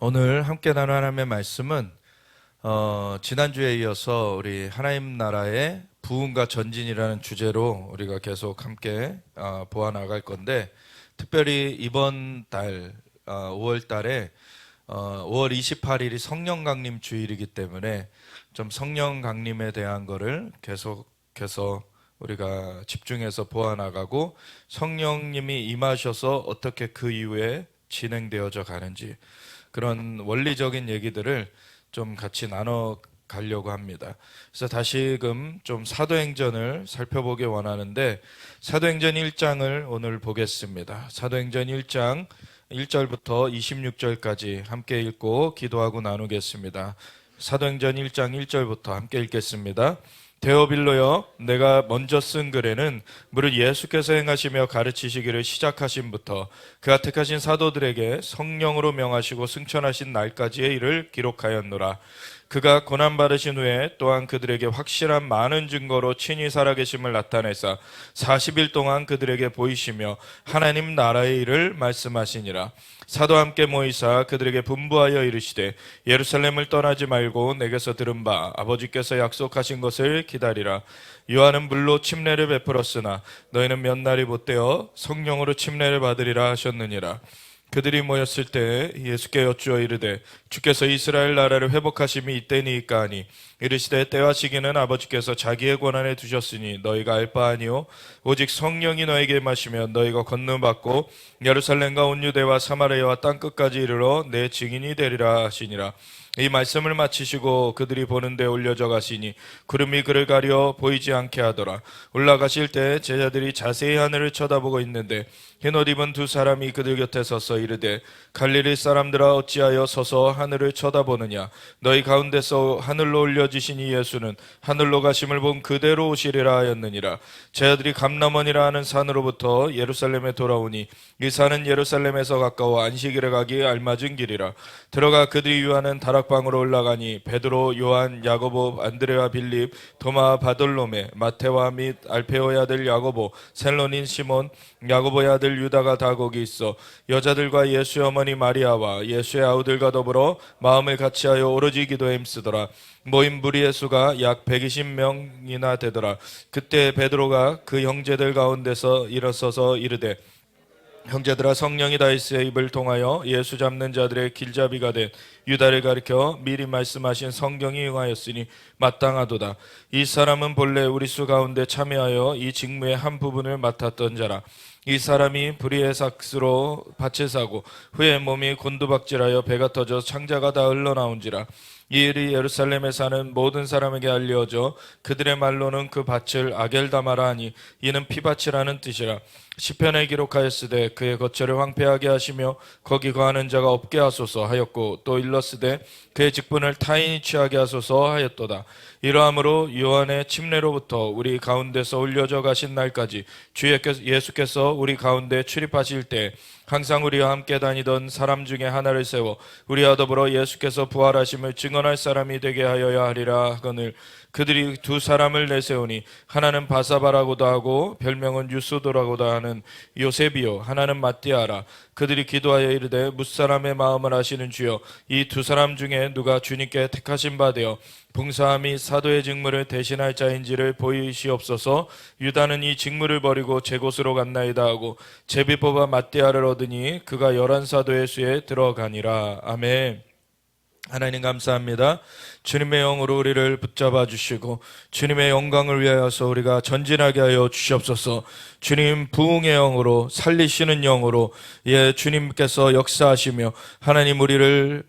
오늘 함께 나눌 하나님의 말씀은 지난주에 이어서 우리 하나님 나라의 부흥과 전진이라는 주제로 우리가 계속 함께 보아 나갈 건데, 특별히 이번 달 5월 달에 5월 28일이 성령 강림 주일이기 때문에 좀 성령 강림에 대한 거를 계속해서 우리가 집중해서 보아 나가고, 성령님이 임하셔서 어떻게 그 이후에 진행되어져 가는지 그런 원리적인 얘기들을 좀 같이 나눠 가려고 합니다. 그래서 다시금 좀 사도행전을 살펴보기 원하는데, 사도행전 1장을 오늘 보겠습니다. 사도행전 1장 1절부터 26절까지 함께 읽고 기도하고 나누겠습니다. 사도행전 1장 1절부터 함께 읽겠습니다. 데오빌로여, 내가 먼저 쓴 글에는 무릇 예수께서 행하시며 가르치시기를 시작하신부터 그가 택하신 사도들에게 성령으로 명하시고 승천하신 날까지의 일을 기록하였노라. 그가 고난받으신 후에 또한 그들에게 확실한 많은 증거로 친히 살아계심을 나타내사 40일 동안 그들에게 보이시며 하나님 나라의 일을 말씀하시니라. 사도와 함께 모이사 그들에게 분부하여 이르시되, 예루살렘을 떠나지 말고 내게서 들은 바 아버지께서 약속하신 것을 기다리라. 요한은 물로 침례를 베풀었으나 너희는 몇 날이 못되어 성령으로 침례를 받으리라 하셨느니라. 그들이 모였을 때 예수께 여쭈어 이르되, 주께서 이스라엘 나라를 회복하심이 이때니이까 하니, 이르시되 때와 시기는 아버지께서 자기의 권한에 두셨으니 너희가 알 바 아니요 오직 성령이 너에게 임하시면 너희가 권능받고 예루살렘과 온 유대와 사마리아와 땅끝까지 이르러 내 증인이 되리라 하시니라. 이 말씀을 마치시고 그들이 보는 데 올려져 가시니 구름이 그를 가려 보이지 않게 하더라. 올라가실 때 제자들이 자세히 하늘을 쳐다보고 있는데 흰옷 입은 두 사람이 그들 곁에 서서 이르되, 갈릴리 사람들아 어찌하여 서서 하늘을 쳐다보느냐. 너희 가운데서 하늘로 올려지신 이 예수는 하늘로 가심을 본 그대로 오시리라 하였느니라. 제자들이 감람원이라 하는 산으로부터 예루살렘에 돌아오니 이 산은 예루살렘에서 가까워 안식일에 가기 알맞은 길이라. 들어가 그들이 유하는 다락방으로 올라가니 베드로, 요한, 야고보, 안드레와 빌립, 도마, 바돌로메, 마테와 및 알페오의 아들 야고보, 셀로닌 시몬, 야고보의 아들 유다가 다 거기 있어 여자들과 예수의 어머니 마리아와 예수의 아우들과 더불어 마음을 같이하여 오로지 기도에 힘쓰더라. 모인 무리의 수가 약 120명이나 되더라. 그때 베드로가 그 형제들 가운데서 일어서서 이르되, 형제들아, 성령이 다윗의 입을 통하여 예수 잡는 자들의 길잡이가 된 유다를 가리켜 미리 말씀하신 성경이 응하였으니 마땅하도다. 이 사람은 본래 우리 수 가운데 참여하여 이 직무의 한 부분을 맡았던 자라. 이 사람이 불의의 삭스로 밭을 사고 후에 몸이 곤두박질하여 배가 터져 창자가 다 흘러나온지라. 이 일이 예루살렘에 사는 모든 사람에게 알려져 그들의 말로는 그 밭을 아겔다마라 하니 이는 피밭이라는 뜻이라. 시편에 기록하였으되 그의 거처를 황폐하게 하시며 거기 거하는 자가 없게 하소서 하였고, 또 일렀으되 그의 직분을 타인이 취하게 하소서 하였도다. 이러함으로 요한의 침례로부터 우리 가운데서 올려져 가신 날까지 주 예수께서 우리 가운데 출입하실 때 항상 우리와 함께 다니던 사람 중에 하나를 세워 우리와 더불어 예수께서 부활하심을 증언할 사람이 되게 하여야 하리라 하거늘, 그들이 두 사람을 내세우니 하나는 바사바라고도 하고 별명은 유소도라고도 하는 요셉이요 하나는 마띠아라. 그들이 기도하여 이르되, 뭇사람의 마음을 아시는 주여, 이 두 사람 중에 누가 주님께 택하신 바 되어 봉사함이 사도의 직무를 대신할 자인지를 보이시옵소서. 유다는 이 직무를 버리고 제 곳으로 갔나이다 하고 제비 뽑아 마띠아를 얻으니 그가 11사도의 수에 들어가니라. 아멘. 하나님 감사합니다. 주님의 영으로 우리를 붙잡아 주시고 주님의 영광을 위하여서 우리가 전진하게 하여 주시옵소서. 주님 부흥의 영으로, 살리시는 영으로 주님께서 역사하시며 하나님 우리를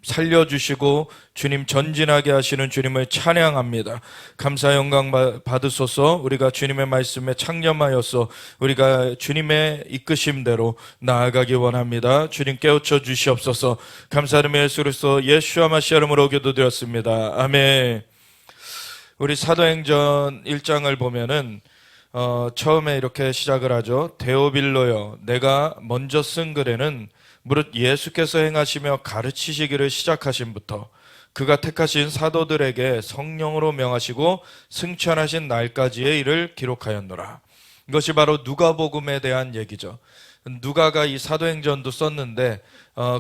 살려주시고 주님 전진하게 하시는 주님을 찬양합니다. 감사 영광 받으소서. 우리가 주님의 말씀에 창념하여서 우리가 주님의 이끄심대로 나아가기 원합니다. 주님 깨우쳐 주시옵소서. 감사드리며 예수 그리스도 예수와 마시아 이름으로 기도드렸습니다. 아멘. 우리 사도행전 1장을 보면은 처음에 이렇게 시작을 하죠. 데오빌로여, 내가 먼저 쓴 글에는 무릇 예수께서 행하시며 가르치시기를 시작하신부터 그가 택하신 사도들에게 성령으로 명하시고 승천하신 날까지의 일을 기록하였노라. 이것이 바로 누가복음에 대한 얘기죠. 누가가 이 사도행전도 썼는데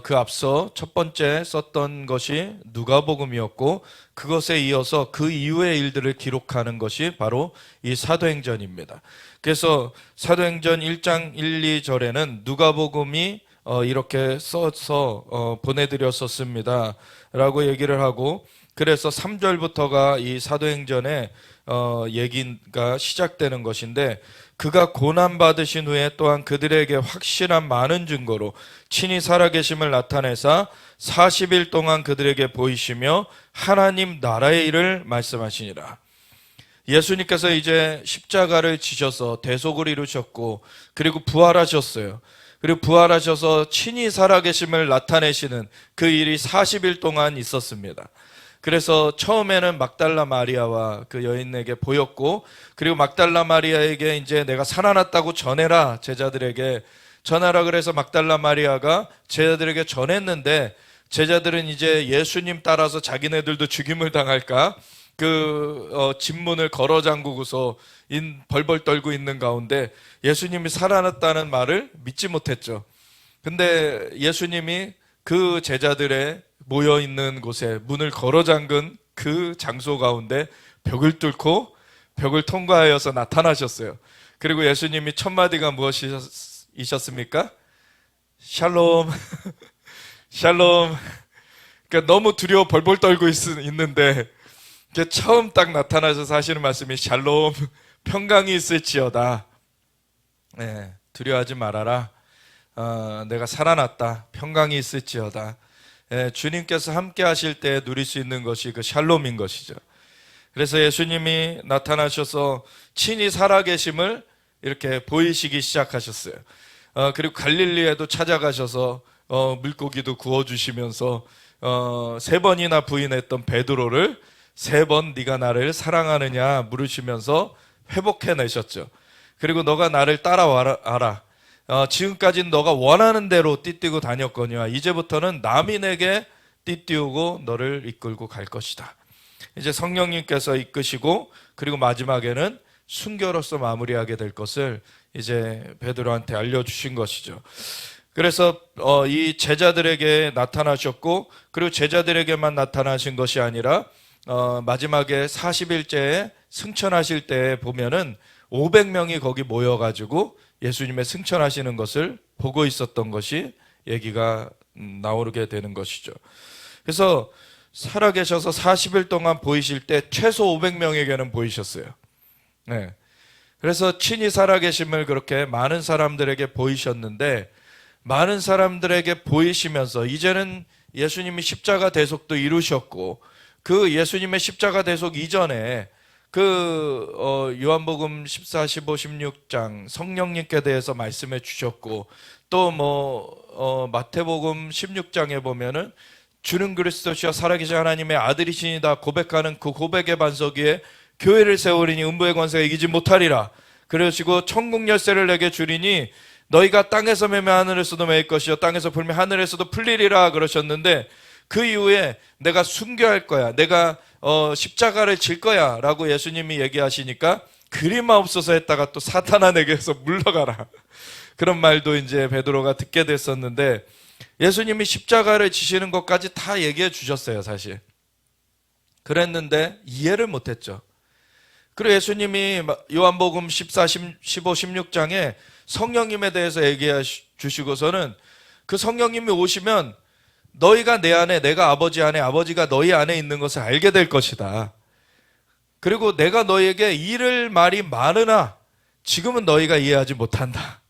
그 앞서 첫 번째 썼던 것이 누가복음이었고, 그것에 이어서 그 이후의 일들을 기록하는 것이 바로 이 사도행전입니다. 그래서 사도행전 1장 1, 2절에는 누가복음이 이렇게 써서 보내드렸었습니다 라고 얘기를 하고, 그래서 3절부터가 이 사도행전의 얘기가 시작되는 것인데, 그가 고난받으신 후에 또한 그들에게 확실한 많은 증거로 친히 살아계심을 나타내사 40일 동안 그들에게 보이시며 하나님 나라의 일을 말씀하시니라. 예수님께서 이제 십자가를 지셔서 대속을 이루셨고, 그리고 부활하셨어요. 그리고 부활하셔서 친히 살아계심을 나타내시는 그 일이 40일 동안 있었습니다. 그래서 처음에는 막달라 마리아와 그 여인에게 보였고, 그리고 막달라 마리아에게 이제 내가 살아났다고 전해라, 제자들에게 전하라 그래서 막달라 마리아가 제자들에게 전했는데, 제자들은 이제 예수님 따라서 자기네들도 죽임을 당할까 집문을 걸어 잠그고서 벌벌 떨고 있는 가운데 예수님이 살아났다는 말을 믿지 못했죠. 근데 예수님이 그 제자들의 모여 있는 곳에 문을 걸어 잠근 그 장소 가운데 벽을 뚫고 벽을 통과하여서 나타나셨어요. 그리고 예수님이 첫 마디가 무엇이셨습니까? 샬롬. 샬롬. 그러니까 너무 두려워 벌벌 떨고 있는데 처음 딱 나타나셔서 하시는 말씀이 샬롬, 평강이 있을지어다. 네, 두려워하지 말아라. 내가 살아났다. 평강이 있을지어다. 주님께서 함께 하실 때 누릴 수 있는 것이 그 샬롬인 것이죠. 그래서 예수님이 나타나셔서 친히 살아계심을 이렇게 보이시기 시작하셨어요. 그리고 갈릴리에도 찾아가셔서 물고기도 구워주시면서 3번이나 부인했던 베드로를 3번 네가 나를 사랑하느냐 물으시면서 회복해내셨죠. 그리고 너가 나를 따라와라. 지금까지는 너가 원하는 대로 띠뛰고 다녔거니와 이제부터는 남이 내게 띠뛰고 너를 이끌고 갈 것이다. 이제 성령님께서 이끄시고, 그리고 마지막에는 순교로서 마무리하게 될 것을 이제 베드로한테 알려주신 것이죠. 그래서 이 제자들에게 나타나셨고, 그리고 제자들에게만 나타나신 것이 아니라 마지막에 40일째에 승천하실 때 보면은 500명이 거기 모여가지고 예수님의 승천하시는 것을 보고 있었던 것이 얘기가 나오게 되는 것이죠. 그래서 살아계셔서 40일 동안 보이실 때 최소 500명에게는 보이셨어요. 네. 그래서 친히 살아계심을 그렇게 많은 사람들에게 보이셨는데, 많은 사람들에게 보이시면서 이제는 예수님이 십자가 대속도 이루셨고, 그 예수님의 십자가 대속 이전에 요한복음 14, 15, 16장 성령님께 대해서 말씀해 주셨고, 또 마태복음 16장에 보면은 주는 그리스도시여 살아계신 하나님의 아들이시니다 고백하는 그 고백의 반석 위에 교회를 세우리니 음부의 권세가 이기지 못하리라. 그러시고 천국 열쇠를 내게 주리니 너희가 땅에서 매면 하늘에서도 매일 것이요 땅에서 풀면 하늘에서도 풀리리라 그러셨는데, 그 이후에 내가 순교할 거야, 내가 십자가를 질 거야 라고 예수님이 얘기하시니까 그림없어서 했다가 또 사탄아 내게서 물러가라, 그런 말도 이제 베드로가 듣게 됐었는데, 예수님이 십자가를 지시는 것까지 다 얘기해 주셨어요. 사실 그랬는데 이해를 못했죠. 그리고 예수님이 요한복음 14, 15, 16장에 성령님에 대해서 얘기해 주시고서는 그 성령님이 오시면 너희가 내 안에, 내가 아버지 안에, 아버지가 너희 안에 있는 것을 알게 될 것이다. 그리고 내가 너희에게 이를 말이 많으나 지금은 너희가 이해하지 못한다.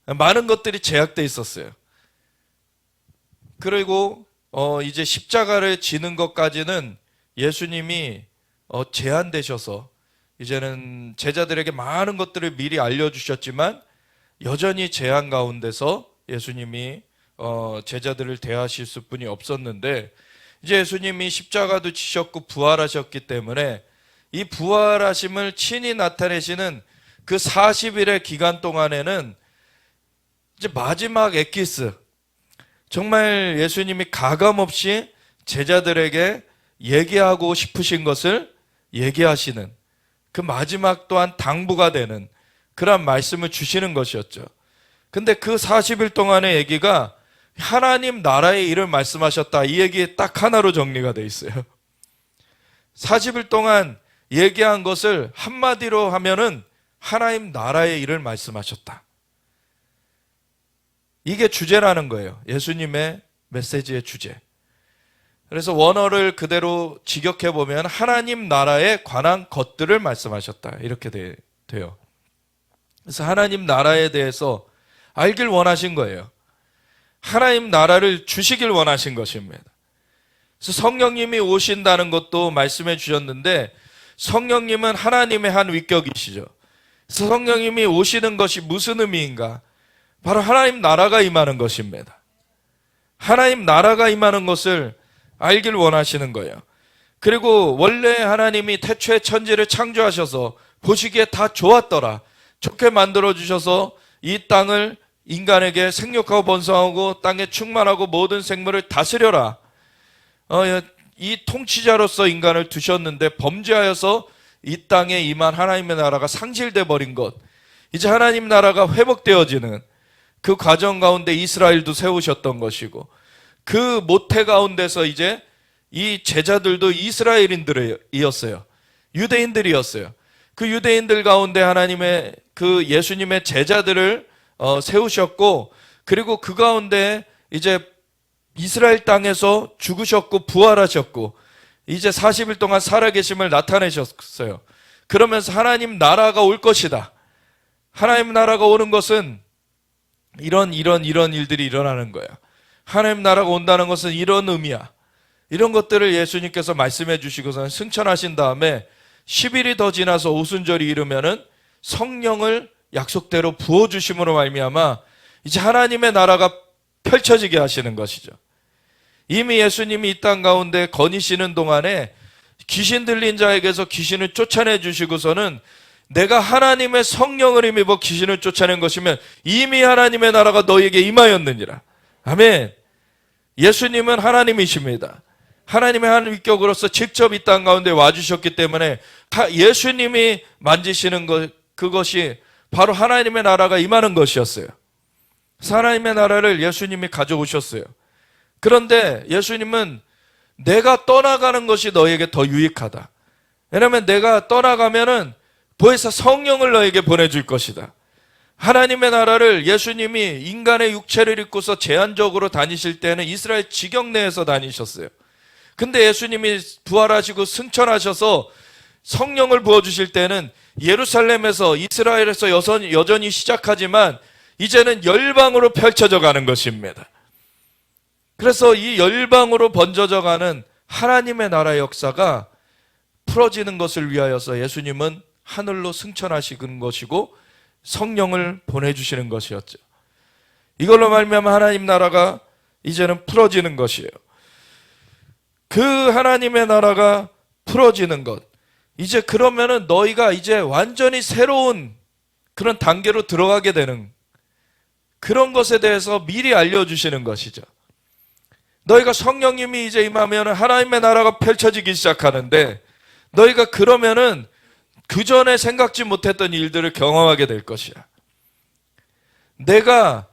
많은 것들이 제약되어 있었어요. 그리고 이제 십자가를 지는 것까지는 예수님이 제한되셔서 이제는 제자들에게 많은 것들을 미리 알려주셨지만 여전히 제한 가운데서 예수님이 제자들을 대하실 수뿐이 없었는데, 이제 예수님이 십자가도 지셨고 부활하셨기 때문에 이 부활하심을 친히 나타내시는 그 40일의 기간 동안에는 이제 마지막 엑기스, 정말 예수님이 가감없이 제자들에게 얘기하고 싶으신 것을 얘기하시는 그 마지막 또한 당부가 되는 그런 말씀을 주시는 것이었죠. 근데 그 40일 동안의 얘기가 하나님 나라의 일을 말씀하셨다. 이 얘기 딱 하나로 정리가 돼 있어요. 40일 동안 얘기한 것을 한마디로 하면은 하나님 나라의 일을 말씀하셨다. 이게 주제라는 거예요. 예수님의 메시지의 주제. 그래서 원어를 그대로 직역해 보면 하나님 나라에 관한 것들을 말씀하셨다. 이렇게 돼요. 그래서 하나님 나라에 대해서 알길 원하신 거예요. 하나님 나라를 주시길 원하신 것입니다. 그래서 성령님이 오신다는 것도 말씀해 주셨는데 성령님은 하나님의 한 위격이시죠. 그래서 성령님이 오시는 것이 무슨 의미인가? 바로 하나님 나라가 임하는 것입니다. 하나님 나라가 임하는 것을 알길 원하시는 거예요. 그리고 원래 하나님이 태초에 천지를 창조하셔서 보시기에 다 좋았더라. 좋게 만들어주셔서 이 땅을 인간에게 생육하고 번성하고 땅에 충만하고 모든 생물을 다스려라. 이 통치자로서 인간을 두셨는데 범죄하여서 이 땅에 임한 하나님의 나라가 상실돼 버린 것. 이제 하나님 나라가 회복되어지는 그 과정 가운데 이스라엘도 세우셨던 것이고 그 모태 가운데서 이제 이 제자들도 이스라엘인들이었어요. 유대인들이었어요. 그 유대인들 가운데 하나님의 그 예수님의 제자들을 세우셨고 그리고 그 가운데 이제 이스라엘 땅에서 죽으셨고 부활하셨고 이제 40일 동안 살아계심을 나타내셨어요. 그러면서 하나님 나라가 올 것이다. 하나님 나라가 오는 것은 이런 일들이 일어나는 거야. 하나님 나라가 온다는 것은 이런 의미야. 이런 것들을 예수님께서 말씀해 주시고서 승천하신 다음에 10일이 더 지나서 오순절이 이르면은 성령을 약속대로 부어주심으로 말미암아 이제 하나님의 나라가 펼쳐지게 하시는 것이죠. 이미 예수님이 이 땅 가운데 거니시는 동안에 귀신 들린 자에게서 귀신을 쫓아내 주시고서는 내가 하나님의 성령을 힘입어 귀신을 쫓아낸 것이면 이미 하나님의 나라가 너에게 임하였느니라. 아멘. 예수님은 하나님이십니다. 하나님의 한 위격으로서 직접 이 땅 가운데 와주셨기 때문에 예수님이 만지시는 것, 그것이 바로 하나님의 나라가 임하는 것이었어요. 하나님의 나라를 예수님이 가져오셨어요. 그런데 예수님은 내가 떠나가는 것이 너에게 더 유익하다. 왜냐하면 내가 떠나가면은 보혜사 성령을 너에게 보내줄 것이다. 하나님의 나라를 예수님이 인간의 육체를 입고서 제한적으로 다니실 때는 이스라엘 지경 내에서 다니셨어요. 근데 예수님이 부활하시고 승천하셔서 성령을 부어주실 때는 예루살렘에서 이스라엘에서 여전히 시작하지만 이제는 열방으로 펼쳐져 가는 것입니다. 그래서 이 열방으로 번져져 가는 하나님의 나라의 역사가 풀어지는 것을 위하여서 예수님은 하늘로 승천하시는 것이고 성령을 보내주시는 것이었죠. 이걸로 말미암아 하나님 나라가 이제는 풀어지는 것이에요. 그 하나님의 나라가 풀어지는 것, 이제 그러면은 너희가 이제 완전히 새로운 그런 단계로 들어가게 되는 그런 것에 대해서 미리 알려주시는 것이죠. 너희가 성령님이 이제 임하면 하나님의 나라가 펼쳐지기 시작하는데 너희가 그러면은 그 전에 생각지 못했던 일들을 경험하게 될 것이야. 내가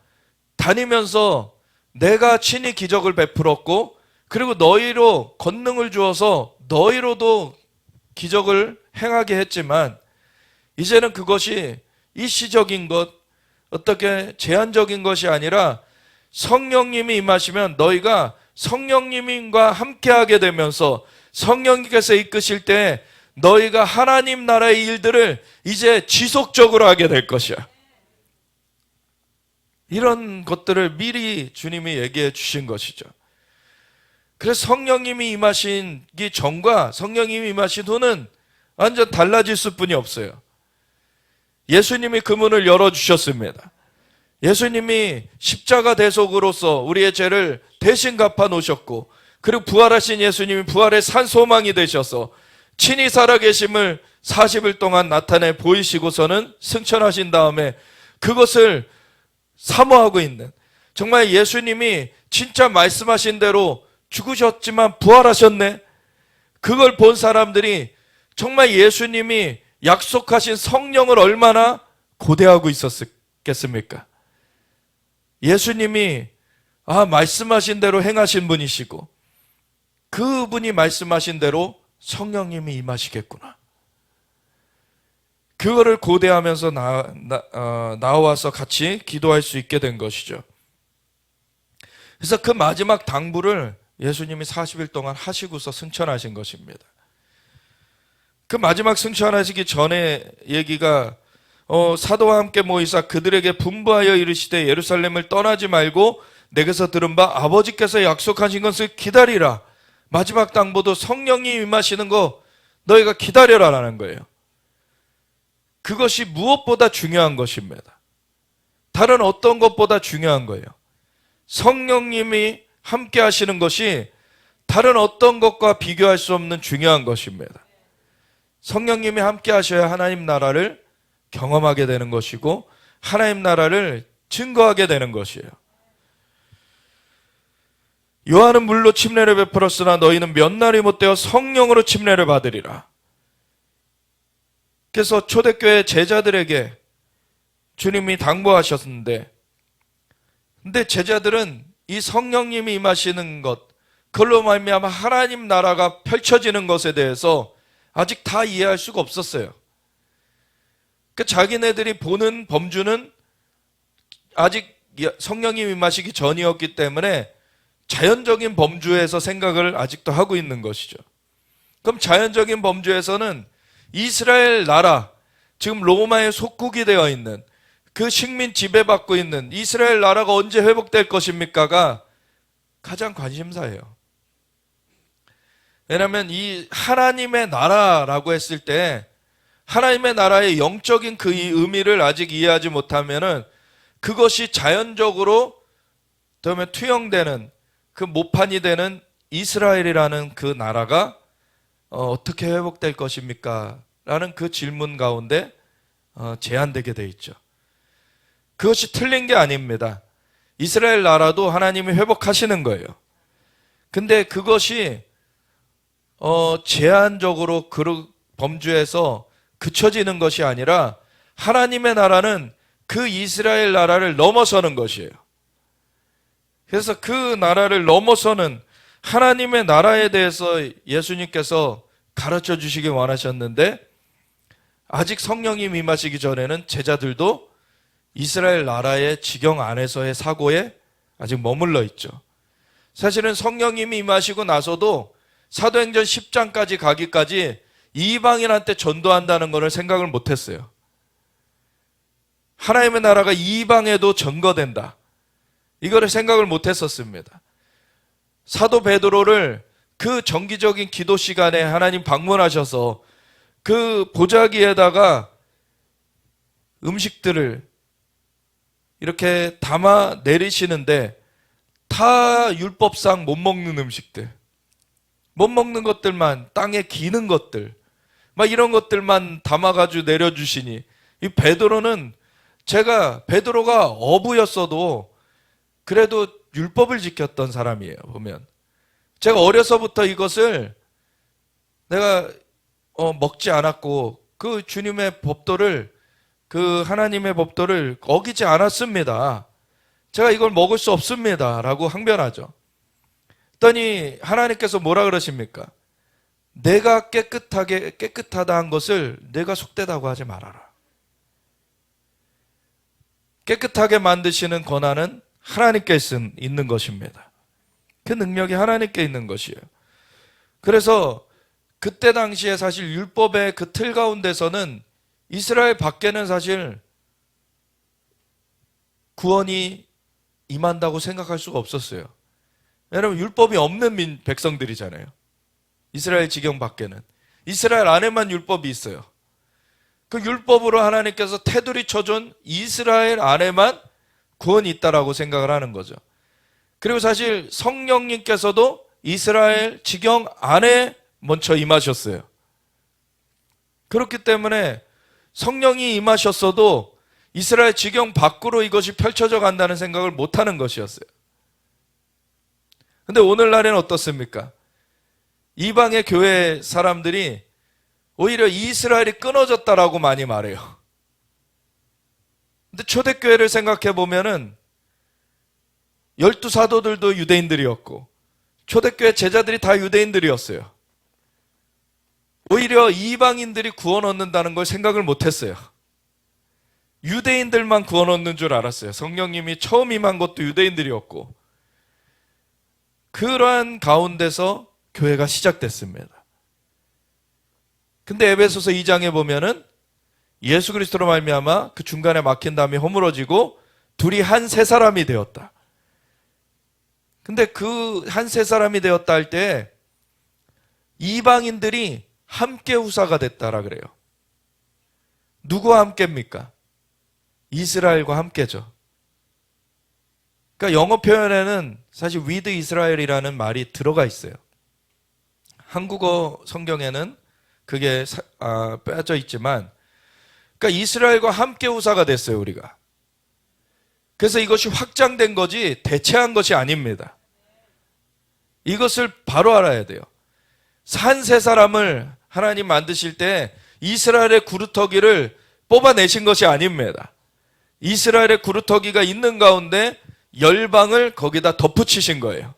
다니면서 내가 친히 기적을 베풀었고 그리고 너희로 권능을 주어서 너희로도 기적을 행하게 했지만 이제는 그것이 일시적인 것, 어떻게 제한적인 것이 아니라 성령님이 임하시면 너희가 성령님과 함께하게 되면서 성령님께서 이끄실 때 너희가 하나님 나라의 일들을 이제 지속적으로 하게 될 것이야. 이런 것들을 미리 주님이 얘기해 주신 것이죠. 그래서 성령님이 임하시기 전과 성령님이 임하신 후는 완전 달라질 수뿐이 없어요. 예수님이 그 문을 열어주셨습니다. 예수님이 십자가 대속으로서 우리의 죄를 대신 갚아 놓으셨고 그리고 부활하신 예수님이 부활의 산 소망이 되셔서 친히 살아계심을 40일 동안 나타내 보이시고서는 승천하신 다음에 그것을 사모하고 있는, 정말 예수님이 진짜 말씀하신 대로 죽으셨지만 부활하셨네. 그걸 본 사람들이 정말 예수님이 약속하신 성령을 얼마나 고대하고 있었겠습니까? 예수님이 말씀하신 대로 행하신 분이시고 그분이 말씀하신 대로 성령님이 임하시겠구나. 그거를 고대하면서 나와서 같이 기도할 수 있게 된 것이죠. 그래서 그 마지막 당부를 예수님이 40일 동안 하시고서 승천하신 것입니다. 그 마지막 승천하시기 전에 얘기가 사도와 함께 모이사 그들에게 분부하여 이르시되 예루살렘을 떠나지 말고 내게서 들은 바 아버지께서 약속하신 것을 기다리라. 마지막 당부도 성령이 임하시는 거 너희가 기다려라라는 거예요. 그것이 무엇보다 중요한 것입니다. 다른 어떤 것보다 중요한 거예요. 성령님이 함께 하시는 것이 다른 어떤 것과 비교할 수 없는 중요한 것입니다. 성령님이 함께 하셔야 하나님 나라를 경험하게 되는 것이고 하나님 나라를 증거하게 되는 것이에요. 요한은 물로 침례를 베풀었으나 너희는 몇 날이 못되어 성령으로 침례를 받으리라. 그래서 초대교회 제자들에게 주님이 당부하셨는데, 근데 제자들은 이 성령님이 임하시는 것, 그걸로 말미암아 하나님 나라가 펼쳐지는 것에 대해서 아직 다 이해할 수가 없었어요. 그 자기네들이 보는 범주는 아직 성령님이 임하시기 전이었기 때문에 자연적인 범주에서 생각을 아직도 하고 있는 것이죠. 그럼 자연적인 범주에서는 이스라엘 나라, 지금 로마의 속국이 되어 있는 그 식민 지배받고 있는 이스라엘 나라가 언제 회복될 것입니까가 가장 관심사예요. 왜냐하면 이 하나님의 나라라고 했을 때 하나님의 나라의 영적인 그 의미를 아직 이해하지 못하면은 그것이 자연적으로 그다음에 투영되는 그 모판이 되는 이스라엘이라는 그 나라가 어떻게 회복될 것입니까? 라는 그 질문 가운데 제한되게 돼 있죠. 그것이 틀린 게 아닙니다. 이스라엘 나라도 하나님이 회복하시는 거예요. 근데 그것이 제한적으로 그 범주에서 그쳐지는 것이 아니라 하나님의 나라는 그 이스라엘 나라를 넘어서는 것이에요. 그래서 그 나라를 넘어서는 하나님의 나라에 대해서 예수님께서 가르쳐 주시기 원하셨는데 아직 성령님 임하시기 전에는 제자들도 이스라엘 나라의 지경 안에서의 사고에 아직 머물러 있죠. 사실은 성령님이 임하시고 나서도 사도행전 10장까지 가기까지 이방인한테 전도한다는 것을 생각을 못했어요. 하나님의 나라가 이방에도 전거된다. 이거를 생각을 못했었습니다. 사도 베드로를 그 정기적인 기도 시간에 하나님 방문하셔서 그 보자기에다가 음식들을 이렇게 담아 내리시는데 다 율법상 못 먹는 음식들, 못 먹는 것들만, 땅에 기는 것들, 막 이런 것들만 담아가지고 내려주시니 이 베드로는 베드로가 어부였어도 그래도 율법을 지켰던 사람이에요. 보면 제가 어려서부터 이것을 내가 먹지 않았고 그 주님의 법도를, 그 하나님의 법도를 어기지 않았습니다. 제가 이걸 먹을 수 없습니다 라고 항변하죠. 그랬더니 하나님께서 뭐라 그러십니까? 내가 깨끗하다 한 것을 내가 속되다고 하지 말아라. 깨끗하게 만드시는 권한은 하나님께 있는 것입니다. 그 능력이 하나님께 있는 것이에요. 그래서 그때 당시에 사실 율법의 그 틀 가운데서는 이스라엘 밖에는 사실 구원이 임한다고 생각할 수가 없었어요. 왜냐하면 율법이 없는 백성들이잖아요. 이스라엘 지경 밖에는. 이스라엘 안에만 율법이 있어요. 그 율법으로 하나님께서 테두리 쳐준 이스라엘 안에만 구원이 있다라고 생각을 하는 거죠. 그리고 사실 성령님께서도 이스라엘 지경 안에 먼저 임하셨어요. 그렇기 때문에 성령이 임하셨어도 이스라엘 지경 밖으로 이것이 펼쳐져 간다는 생각을 못하는 것이었어요. 근데 오늘날에는 어떻습니까? 이방의 교회 사람들이 오히려 이스라엘이 끊어졌다라고 많이 말해요. 근데 초대교회를 생각해 보면은 12 사도들도 유대인들이었고 초대교회 제자들이 다 유대인들이었어요. 오히려 이방인들이 구원 얻는다는 걸 생각을 못했어요. 유대인들만 구원 얻는 줄 알았어요. 성령님이 처음 임한 것도 유대인들이었고, 그러한 가운데서 교회가 시작됐습니다. 근데 에베소서 2장에 보면은 예수 그리스도로 말미암아 그 중간에 막힌 담이 허물어지고 둘이 한 세 사람이 되었다. 근데 그 한 세 사람이 되었다 할 때 이방인들이 함께 후사가 됐다라 그래요. 누구와 함께입니까? 이스라엘과 함께죠. 그러니까 영어 표현에는 사실 with 이스라엘이라는 말이 들어가 있어요. 한국어 성경에는 그게 빼져 있지만, 그러니까 이스라엘과 함께 후사가 됐어요, 우리가. 그래서 이것이 확장된 거지 대체한 것이 아닙니다. 이것을 바로 알아야 돼요. 한 세 사람을 하나님 만드실 때 이스라엘의 구루터기를 뽑아내신 것이 아닙니다. 이스라엘의 구루터기가 있는 가운데 열방을 거기다 덧붙이신 거예요.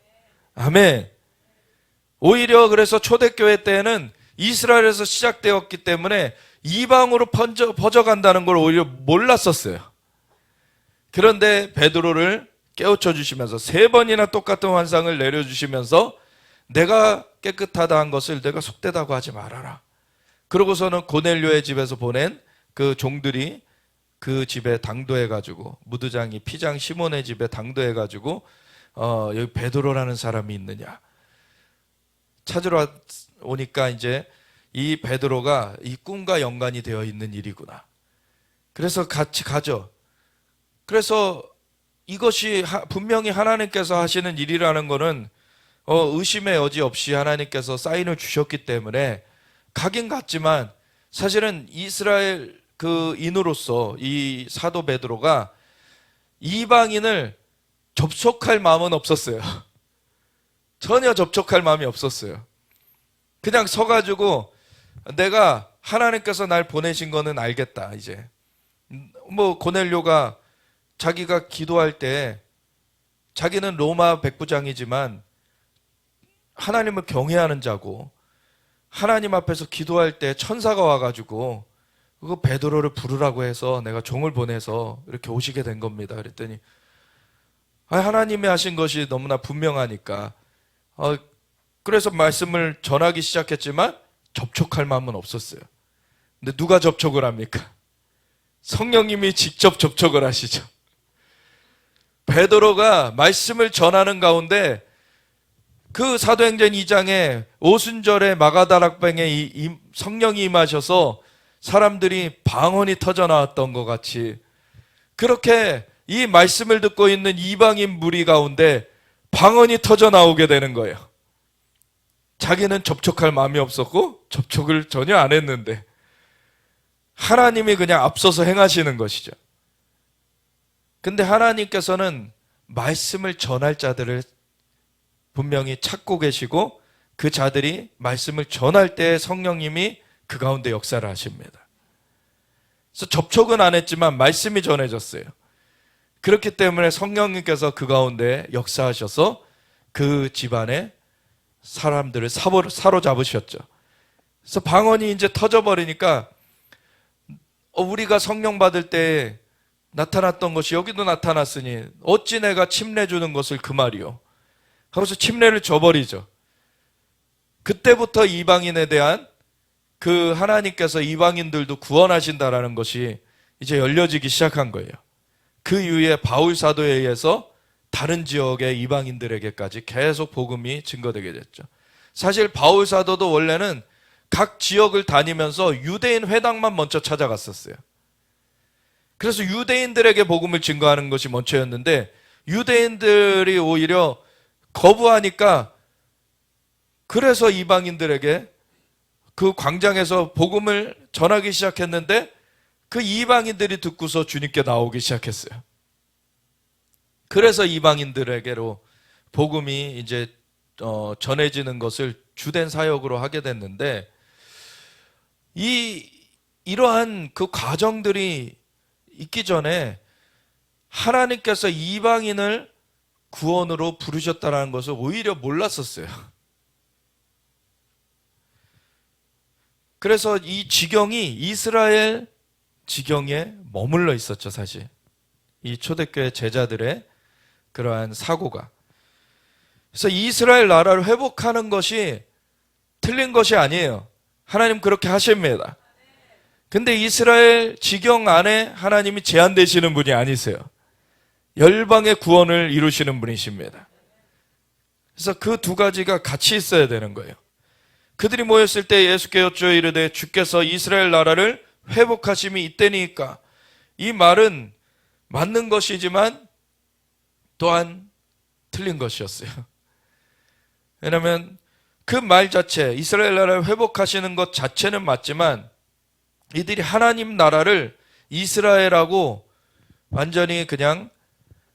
아멘. 오히려 그래서 초대교회 때는 이스라엘에서 시작되었기 때문에 이방으로 퍼져간다는 걸 오히려 몰랐었어요. 그런데 베드로를 깨우쳐 주시면서 3번이나 똑같은 환상을 내려주시면서 내가 깨끗하다 한 것을 내가 속되다고 하지 말아라. 그러고서는 고넬료의 집에서 보낸 그 종들이 그 집에 당도해가지고, 무드장이 피장 시몬의 집에 당도해가지고 여기 베드로라는 사람이 있느냐 찾으러 오니까 이제 이 베드로가 이 꿈과 연관이 되어 있는 일이구나. 그래서 같이 가죠. 그래서 이것이 분명히 하나님께서 하시는 일이라는 것은 의심의 여지 없이 하나님께서 사인을 주셨기 때문에 가긴 갔지만, 사실은 이스라엘 그 인으로서 이 사도 베드로가 이방인을 접촉할 마음은 없었어요. 전혀 접촉할 마음이 없었어요. 그냥 서가지고 내가 하나님께서 날 보내신 거는 알겠다. 이제 뭐 고넬료가 자기가 기도할 때 자기는 로마 백부장이지만 하나님을 경외하는 자고, 하나님 앞에서 기도할 때 천사가 와가지고 그거 베드로를 부르라고 해서 내가 종을 보내서 이렇게 오시게 된 겁니다. 그랬더니 하나님이 하신 것이 너무나 분명하니까 그래서 말씀을 전하기 시작했지만 접촉할 마음은 없었어요. 근데 누가 접촉을 합니까? 성령님이 직접 접촉을 하시죠. 베드로가 말씀을 전하는 가운데 그 사도행전 2장에 오순절에 마가다락방에 성령이 임하셔서 사람들이 방언이 터져 나왔던 것 같이, 그렇게 이 말씀을 듣고 있는 이방인 무리 가운데 방언이 터져 나오게 되는 거예요. 자기는 접촉할 마음이 없었고 접촉을 전혀 안 했는데 하나님이 그냥 앞서서 행하시는 것이죠. 근데 하나님께서는 말씀을 전할 자들을 분명히 찾고 계시고, 그 자들이 말씀을 전할 때 성령님이 그 가운데 역사를 하십니다. 그래서 접촉은 안 했지만 말씀이 전해졌어요. 그렇기 때문에 성령님께서 그 가운데 역사하셔서 그 집안의 사람들을 사로잡으셨죠. 그래서 방언이 이제 터져버리니까 우리가 성령 받을 때 나타났던 것이 여기도 나타났으니 어찌 내가 침례 주는 것을 금하리요 하고서 침례를 줘버리죠. 그때부터 이방인에 대한 그 하나님께서 이방인들도 구원하신다라는 것이 이제 열려지기 시작한 거예요. 그 이후에 바울 사도에 의해서 다른 지역의 이방인들에게까지 계속 복음이 증거되게 됐죠. 사실 바울 사도도 원래는 각 지역을 다니면서 유대인 회당만 먼저 찾아갔었어요. 그래서 유대인들에게 복음을 증거하는 것이 먼저였는데 유대인들이 오히려 거부하니까, 그래서 이방인들에게 그 광장에서 복음을 전하기 시작했는데 그 이방인들이 듣고서 주님께 나오기 시작했어요. 그래서 이방인들에게로 복음이 이제 전해지는 것을 주된 사역으로 하게 됐는데, 이러한 그 과정들이 있기 전에 하나님께서 이방인을 구원으로 부르셨다는 것을 오히려 몰랐었어요. 그래서 이 지경이 이스라엘 지경에 머물러 있었죠, 사실. 이 초대교회 제자들의 그러한 사고가. 그래서 이스라엘 나라를 회복하는 것이 틀린 것이 아니에요. 하나님 그렇게 하십니다. 근데 이스라엘 지경 안에 하나님이 제한되시는 분이 아니세요. 열방의 구원을 이루시는 분이십니다. 그래서 그 두 가지가 같이 있어야 되는 거예요. 그들이 모였을 때 예수께 여쭈어 이르되 주께서 이스라엘 나라를 회복하심이 이때니까. 이 말은 맞는 것이지만 또한 틀린 것이었어요. 왜냐하면 그 말 자체, 이스라엘 나라를 회복하시는 것 자체는 맞지만 이들이 하나님 나라를 이스라엘하고 완전히 그냥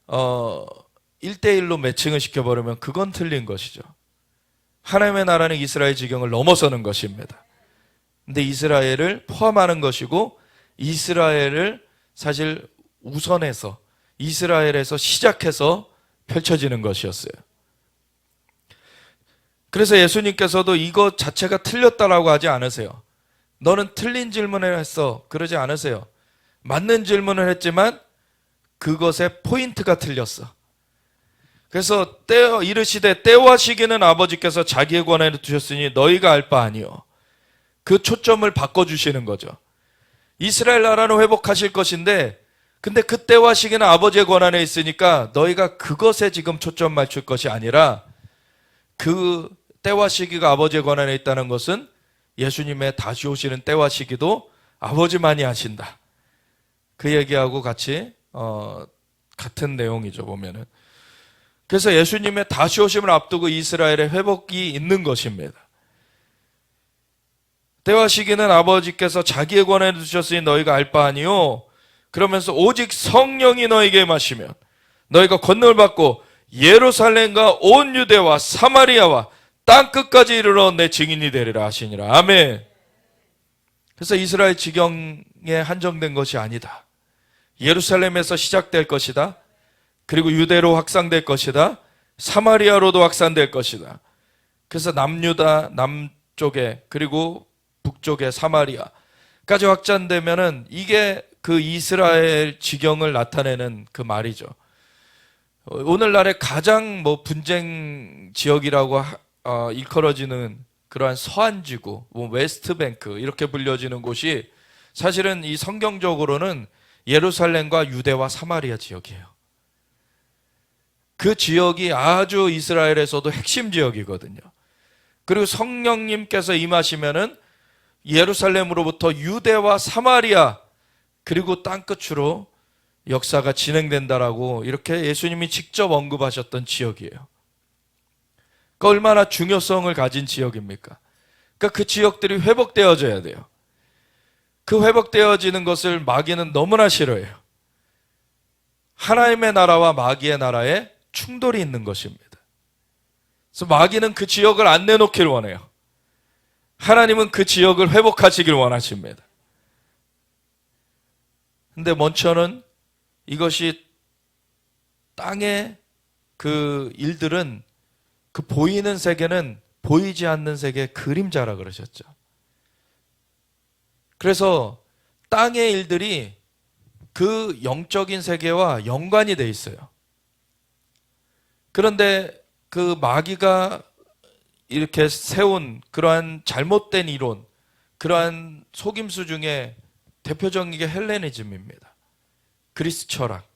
1대1로 매칭을 시켜버리면 그건 틀린 것이죠. 하나님의 나라는 이스라엘 지경을 넘어서는 것입니다. 근데 이스라엘을 포함하는 것이고 이스라엘을 사실 우선해서 이스라엘에서 시작해서 펼쳐지는 것이었어요. 그래서 예수님께서도 이것 자체가 틀렸다라고 하지 않으세요. 너는 틀린 질문을 했어. 그러지 않으세요. 맞는 질문을 했지만 그것의 포인트가 틀렸어. 그래서 이르시되 때와 시기는 아버지께서 자기의 권한에 두셨으니 너희가 알 바 아니요. 그 초점을 바꿔주시는 거죠. 이스라엘 나라는 회복하실 것인데 근데 그 때와 시기는 아버지의 권한에 있으니까 너희가 그것에 지금 초점 맞출 것이 아니라 그 때와 시기가 아버지의 권한에 있다는 것은 예수님의 다시 오시는 때와 시기도 아버지만이 하신다. 그 얘기하고 같이 같은 내용이죠, 보면은. 그래서 예수님의 다시 오심을 앞두고 이스라엘의 회복이 있는 것입니다. 때와 시기는 아버지께서 자기의 권한에 두셨으니 너희가 알 바 아니요. 그러면서 오직 성령이 너희에게 임하시면 너희가 권능을 받고 예루살렘과 온 유대와 사마리아와 땅끝까지 이르러 내 증인이 되리라 하시니라. 아멘. 그래서 이스라엘 지경에 한정된 것이 아니다. 예루살렘에서 시작될 것이다. 그리고 유대로 확산될 것이다. 사마리아로도 확산될 것이다. 그래서 남유다 남쪽에 그리고 북쪽에 사마리아까지 확장되면은 이게 그 이스라엘 지경을 나타내는 그 말이죠. 오늘날의 가장 분쟁 지역이라고 일컬어지는 그러한 서안지구, 웨스트뱅크 이렇게 불려지는 곳이 사실은 이 성경적으로는 예루살렘과 유대와 사마리아 지역이에요. 그 지역이 아주 이스라엘에서도 핵심 지역이거든요. 그리고 성령님께서 임하시면은 예루살렘으로부터 유대와 사마리아 그리고 땅끝으로 역사가 진행된다라고 이렇게 예수님이 직접 언급하셨던 지역이에요. 그 얼마나 중요성을 가진 지역입니까? 그러니까 그 지역들이 회복되어져야 돼요. 그 회복되어지는 것을 마귀는 너무나 싫어해요. 하나님의 나라와 마귀의 나라에 충돌이 있는 것입니다. 그래서 마귀는 그 지역을 안 내놓기를 원해요. 하나님은 그 지역을 회복하시길 원하십니다. 근데 먼저는 이것이 땅의 그 일들은 그 보이는 세계는 보이지 않는 세계의 그림자라 그러셨죠. 그래서 땅의 일들이 그 영적인 세계와 연관이 돼 있어요. 그런데 그 마귀가 이렇게 세운 그러한 잘못된 이론, 그러한 속임수 중에 대표적인 게 헬레니즘입니다. 그리스 철학,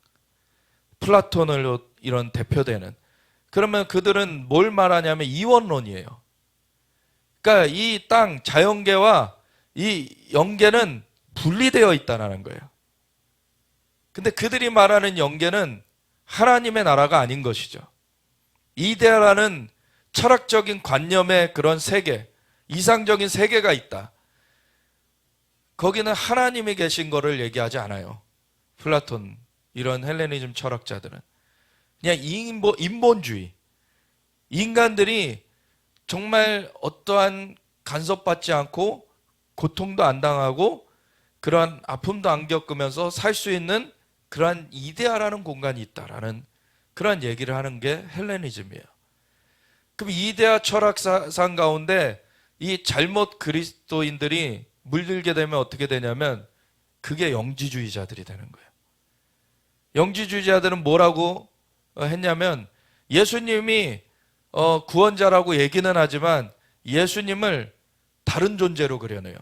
플라톤으로 이런 대표되는. 그러면 그들은 뭘 말하냐면 이원론이에요. 그러니까 이 땅, 자연계와 이 영계는 분리되어 있다는 거예요. 근데 그들이 말하는 영계는 하나님의 나라가 아닌 것이죠. 이데아라는 철학적인 관념의 그런 세계, 이상적인 세계가 있다. 거기는 하나님이 계신 거를 얘기하지 않아요. 플라톤, 이런 헬레니즘 철학자들은. 그냥 인본주의. 인간들이 정말 어떠한 간섭받지 않고 고통도 안 당하고 그러한 아픔도 안 겪으면서 살 수 있는 그러한 이데아라는 공간이 있다라는 그런 얘기를 하는 게 헬레니즘이에요. 그럼 이데아 철학사상 가운데 이 잘못 그리스도인들이 물들게 되면 어떻게 되냐면 그게 영지주의자들이 되는 거예요. 영지주의자들은 뭐라고 했냐면 예수님이 구원자라고 얘기는 하지만 예수님을 다른 존재로 그려내요.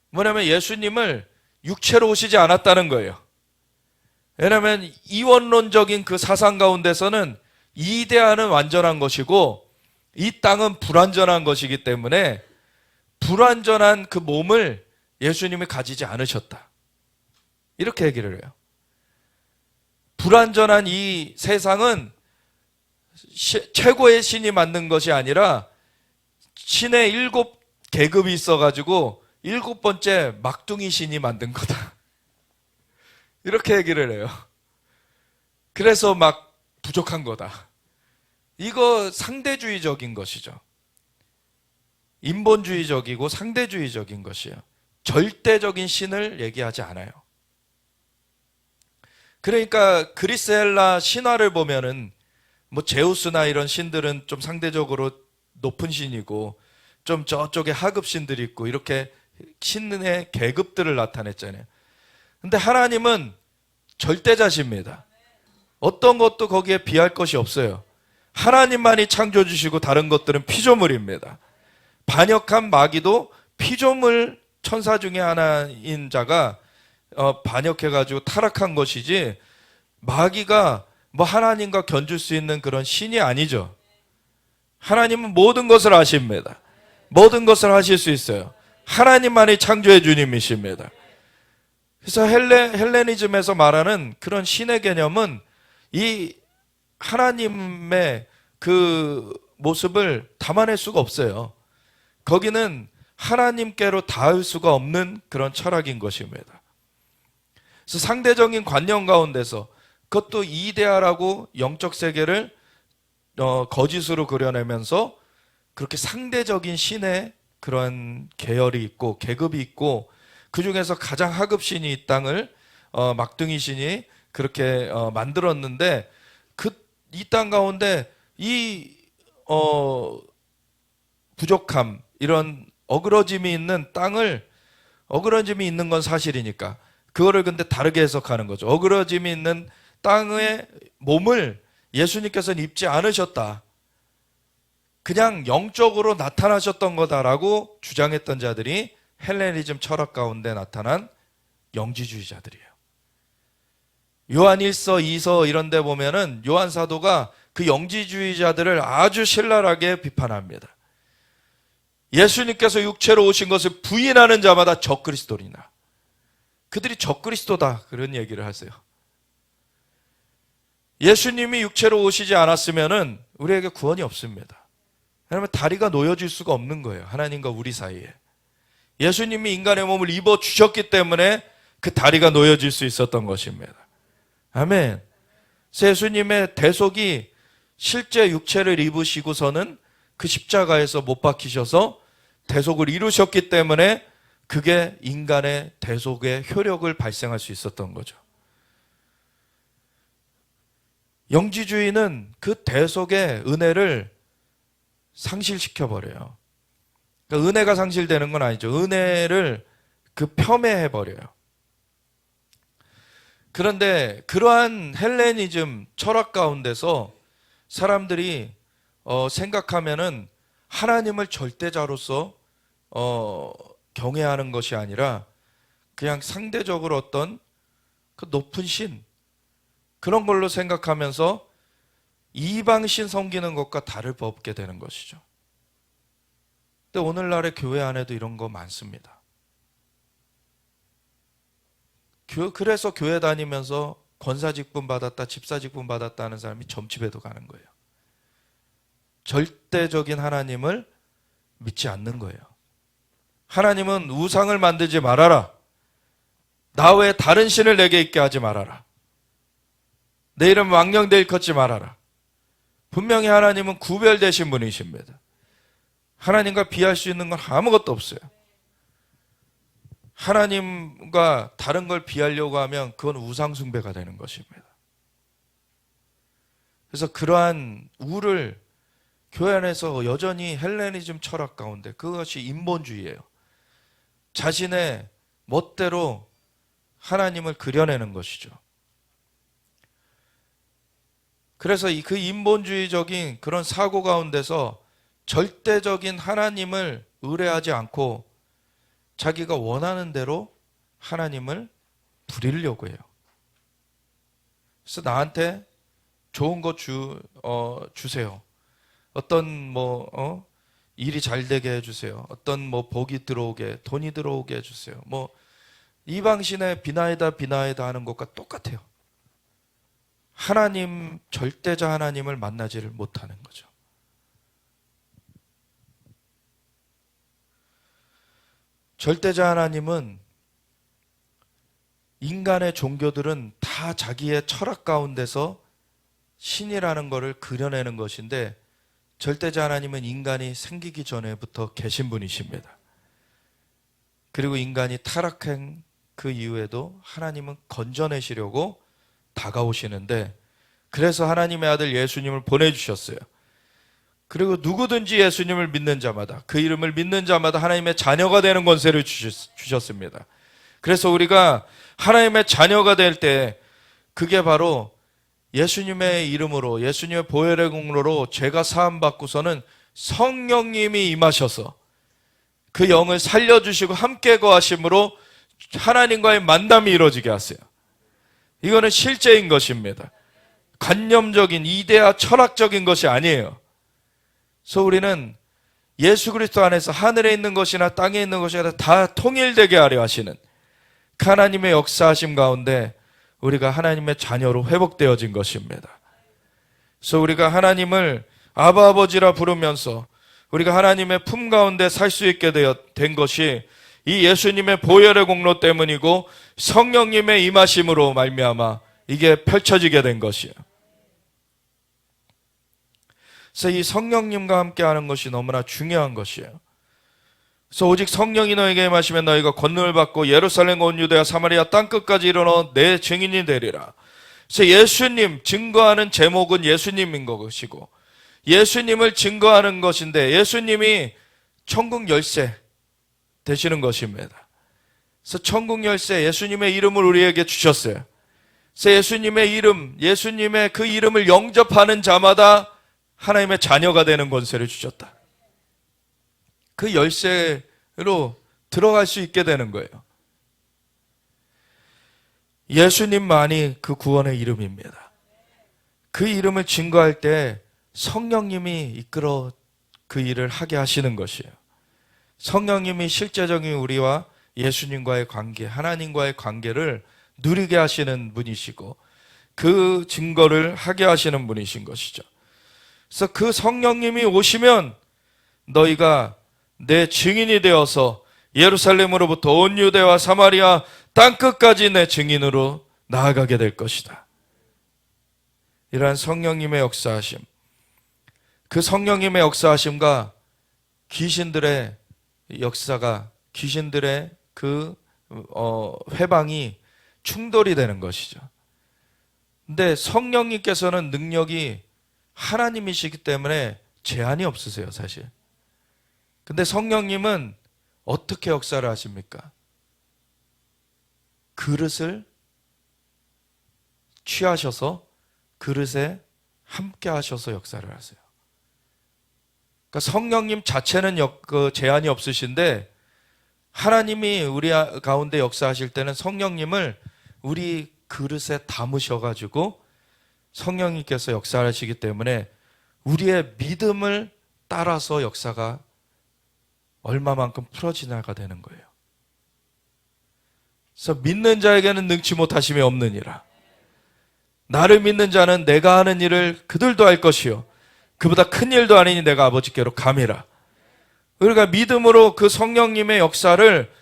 뭐냐면 예수님을 육체로 오시지 않았다는 거예요. 왜냐하면 이원론적인 그 사상 가운데서는 이데아는 완전한 것이고 이 땅은 불완전한 것이기 때문에 불완전한 그 몸을 예수님이 가지지 않으셨다. 이렇게 얘기를 해요. 불완전한 이 세상은 최고의 신이 만든 것이 아니라 신의 7계급이 있어가지고 7번째 막둥이 신이 만든 거다. 이렇게 얘기를 해요. 그래서 막 부족한 거다. 이거 상대주의적인 것이죠. 인본주의적이고 상대주의적인 것이에요. 절대적인 신을 얘기하지 않아요. 그러니까 그리스 헬라 신화를 보면은 뭐 제우스나 이런 신들은 좀 상대적으로 높은 신이고 좀 저쪽에 하급 신들이 있고 이렇게 신의 계급들을 나타냈잖아요. 근데 하나님은 절대자십니다. 어떤 것도 거기에 비할 것이 없어요. 하나님만이 창조주시고 다른 것들은 피조물입니다. 반역한 마귀도 피조물 천사 중에 하나인 자가 반역해가지고 타락한 것이지 마귀가 뭐 하나님과 견줄 수 있는 그런 신이 아니죠. 하나님은 모든 것을 아십니다. 모든 것을 하실 수 있어요. 하나님만이 창조의 주님이십니다. 그래서 헬레니즘에서 말하는 그런 신의 개념은 이 하나님의 그 모습을 담아낼 수가 없어요. 거기는 하나님께로 닿을 수가 없는 그런 철학인 것입니다. 그래서 상대적인 관념 가운데서 그것도 이데아라고 영적 세계를 거짓으로 그려내면서 그렇게 상대적인 신의 그런 계열이 있고 계급이 있고 그 중에서 가장 하급 신이 이 땅을 막둥이 신이 그렇게 만들었는데 이 땅 가운데 이 부족함 이런 어그러짐이 있는 땅을 어그러짐이 있는 건 사실이니까 그거를 근데 다르게 해석하는 거죠. 어그러짐이 있는 땅의 몸을 예수님께서는 입지 않으셨다. 그냥 영적으로 나타나셨던 거다라고 주장했던 자들이 헬레니즘 철학 가운데 나타난 영지주의자들이에요. 요한 1서, 2서 이런 데 보면은 요한 사도가 그 영지주의자들을 아주 신랄하게 비판합니다. 예수님께서 육체로 오신 것을 부인하는 자마다 적그리스도리나. 그들이 적그리스도다 그런 얘기를 하세요. 예수님이 육체로 오시지 않았으면은 우리에게 구원이 없습니다. 왜냐하면 다리가 놓여질 수가 없는 거예요. 하나님과 우리 사이에. 예수님이 인간의 몸을 입어 주셨기 때문에 그 다리가 놓여질 수 있었던 것입니다. 아멘. 예수님의 대속이 실제 육체를 입으시고서는 그 십자가에서 못 박히셔서 대속을 이루셨기 때문에 그게 인간의 대속의 효력을 발생할 수 있었던 거죠. 영지주의는 그 대속의 은혜를 상실시켜버려요. 그러니까 은혜가 상실되는 건 아니죠. 은혜를 폄훼해버려요. 그런데 그러한 헬레니즘 철학 가운데서 사람들이 생각하면은 하나님을 절대자로서 경외하는 것이 아니라 그냥 상대적으로 어떤 그 높은 신 그런 걸로 생각하면서 이방신 섬기는 것과 다를 바 없게 되는 것이죠. 근데 오늘날의 교회 안에도 이런 거 많습니다. 그래서 교회 다니면서 권사직분 받았다, 집사직분 받았다 하는 사람이 점집에도 가는 거예요. 절대적인 하나님을 믿지 않는 거예요. 하나님은 우상을 만들지 말아라. 나 외에 다른 신을 내게 있게 하지 말아라. 내 이름 망령되 일컫지 말아라. 분명히 하나님은 구별되신 분이십니다. 하나님과 비할 수 있는 건 아무것도 없어요. 하나님과 다른 걸 비하려고 하면 그건 우상숭배가 되는 것입니다. 그래서 그러한 우를 교회 안에서 여전히 헬레니즘 철학 가운데 그것이 인본주의예요. 자신의 멋대로 하나님을 그려내는 것이죠. 그래서 그 인본주의적인 그런 사고 가운데서 절대적인 하나님을 의뢰하지 않고 자기가 원하는 대로 하나님을 부리려고 해요. 그래서 나한테 좋은 거 주세요. 어떤 일이 잘 되게 해주세요. 어떤 복이 들어오게, 돈이 들어오게 해주세요. 이 방신에 비나이다 하는 것과 똑같아요. 하나님, 절대자 하나님을 만나지를 못하는 거죠. 절대자 하나님은 인간의 종교들은 다 자기의 철학 가운데서 신이라는 것을 그려내는 것인데 절대자 하나님은 인간이 생기기 전에부터 계신 분이십니다. 그리고 인간이 타락한 그 이후에도 하나님은 건져내시려고 다가오시는데 그래서 하나님의 아들 예수님을 보내주셨어요. 그리고 누구든지 예수님을 믿는 자마다 그 이름을 믿는 자마다 하나님의 자녀가 되는 권세를 주셨습니다. 그래서 우리가 하나님의 자녀가 될 때 그게 바로 예수님의 이름으로 예수님의 보혈의 공로로 죄가 사함받고서는 성령님이 임하셔서 그 영을 살려주시고 함께 거하심으로 하나님과의 만남이 이루어지게 하세요. 이거는 실제인 것입니다. 관념적인 이데아 철학적인 것이 아니에요. 그래서 우리는 예수 그리스도 안에서 하늘에 있는 것이나 땅에 있는 것이나 다 통일되게 하려 하시는 하나님의 역사하심 가운데 우리가 하나님의 자녀로 회복되어진 것입니다. 그래서 우리가 하나님을 아바 아버지라 부르면서 우리가 하나님의 품 가운데 살 수 있게 된 것이 이 예수님의 보혈의 공로 때문이고 성령님의 임하심으로 말미암아 이게 펼쳐지게 된 것이에요. 그래서 이 성령님과 함께하는 것이 너무나 중요한 것이에요. 그래서 오직 성령이 너에게 임하시면 너희가 권능을 받고 예루살렘과 온 유대와 사마리아 땅끝까지 이르러 내 증인이 되리라. 그래서 예수님 증거하는 제목은 예수님인 것이고 예수님을 증거하는 것인데 예수님이 천국 열쇠 되시는 것입니다. 그래서 천국 열쇠 예수님의 이름을 우리에게 주셨어요. 그래서 예수님의 이름, 예수님의 그 이름을 영접하는 자마다 하나님의 자녀가 되는 권세를 주셨다. 그 열쇠로 들어갈 수 있게 되는 거예요. 예수님만이 그 구원의 이름입니다. 그 이름을 증거할 때 성령님이 이끌어 그 일을 하게 하시는 것이에요. 성령님이 실제적인 우리와 예수님과의 관계, 하나님과의 관계를 누리게 하시는 분이시고 그 증거를 하게 하시는 분이신 것이죠. 그래서 그 성령님이 오시면 너희가 내 증인이 되어서 예루살렘으로부터 온 유대와 사마리아 땅끝까지 내 증인으로 나아가게 될 것이다. 이러한 성령님의 역사하심, 그 성령님의 역사하심과 귀신들의 역사가 귀신들의 그 회방이 충돌이 되는 것이죠. 근데 성령님께서는 능력이 하나님이시기 때문에 제한이 없으세요, 사실. 근데 성령님은 어떻게 역사를 하십니까? 그릇을 취하셔서 그릇에 함께 하셔서 역사를 하세요. 그러니까 성령님 자체는 제한이 없으신데 하나님이 우리 가운데 역사하실 때는 성령님을 우리 그릇에 담으셔가지고 성령님께서 역사하시기 때문에 우리의 믿음을 따라서 역사가 얼마만큼 풀어지나가 되는 거예요. 그래서 믿는 자에게는 능치 못하심이 없느니라. 나를 믿는 자는 내가 하는 일을 그들도 할 것이요 그보다 큰 일도 아니니 내가 아버지께로 감이라. 우리가 믿음으로 그 성령님의 역사를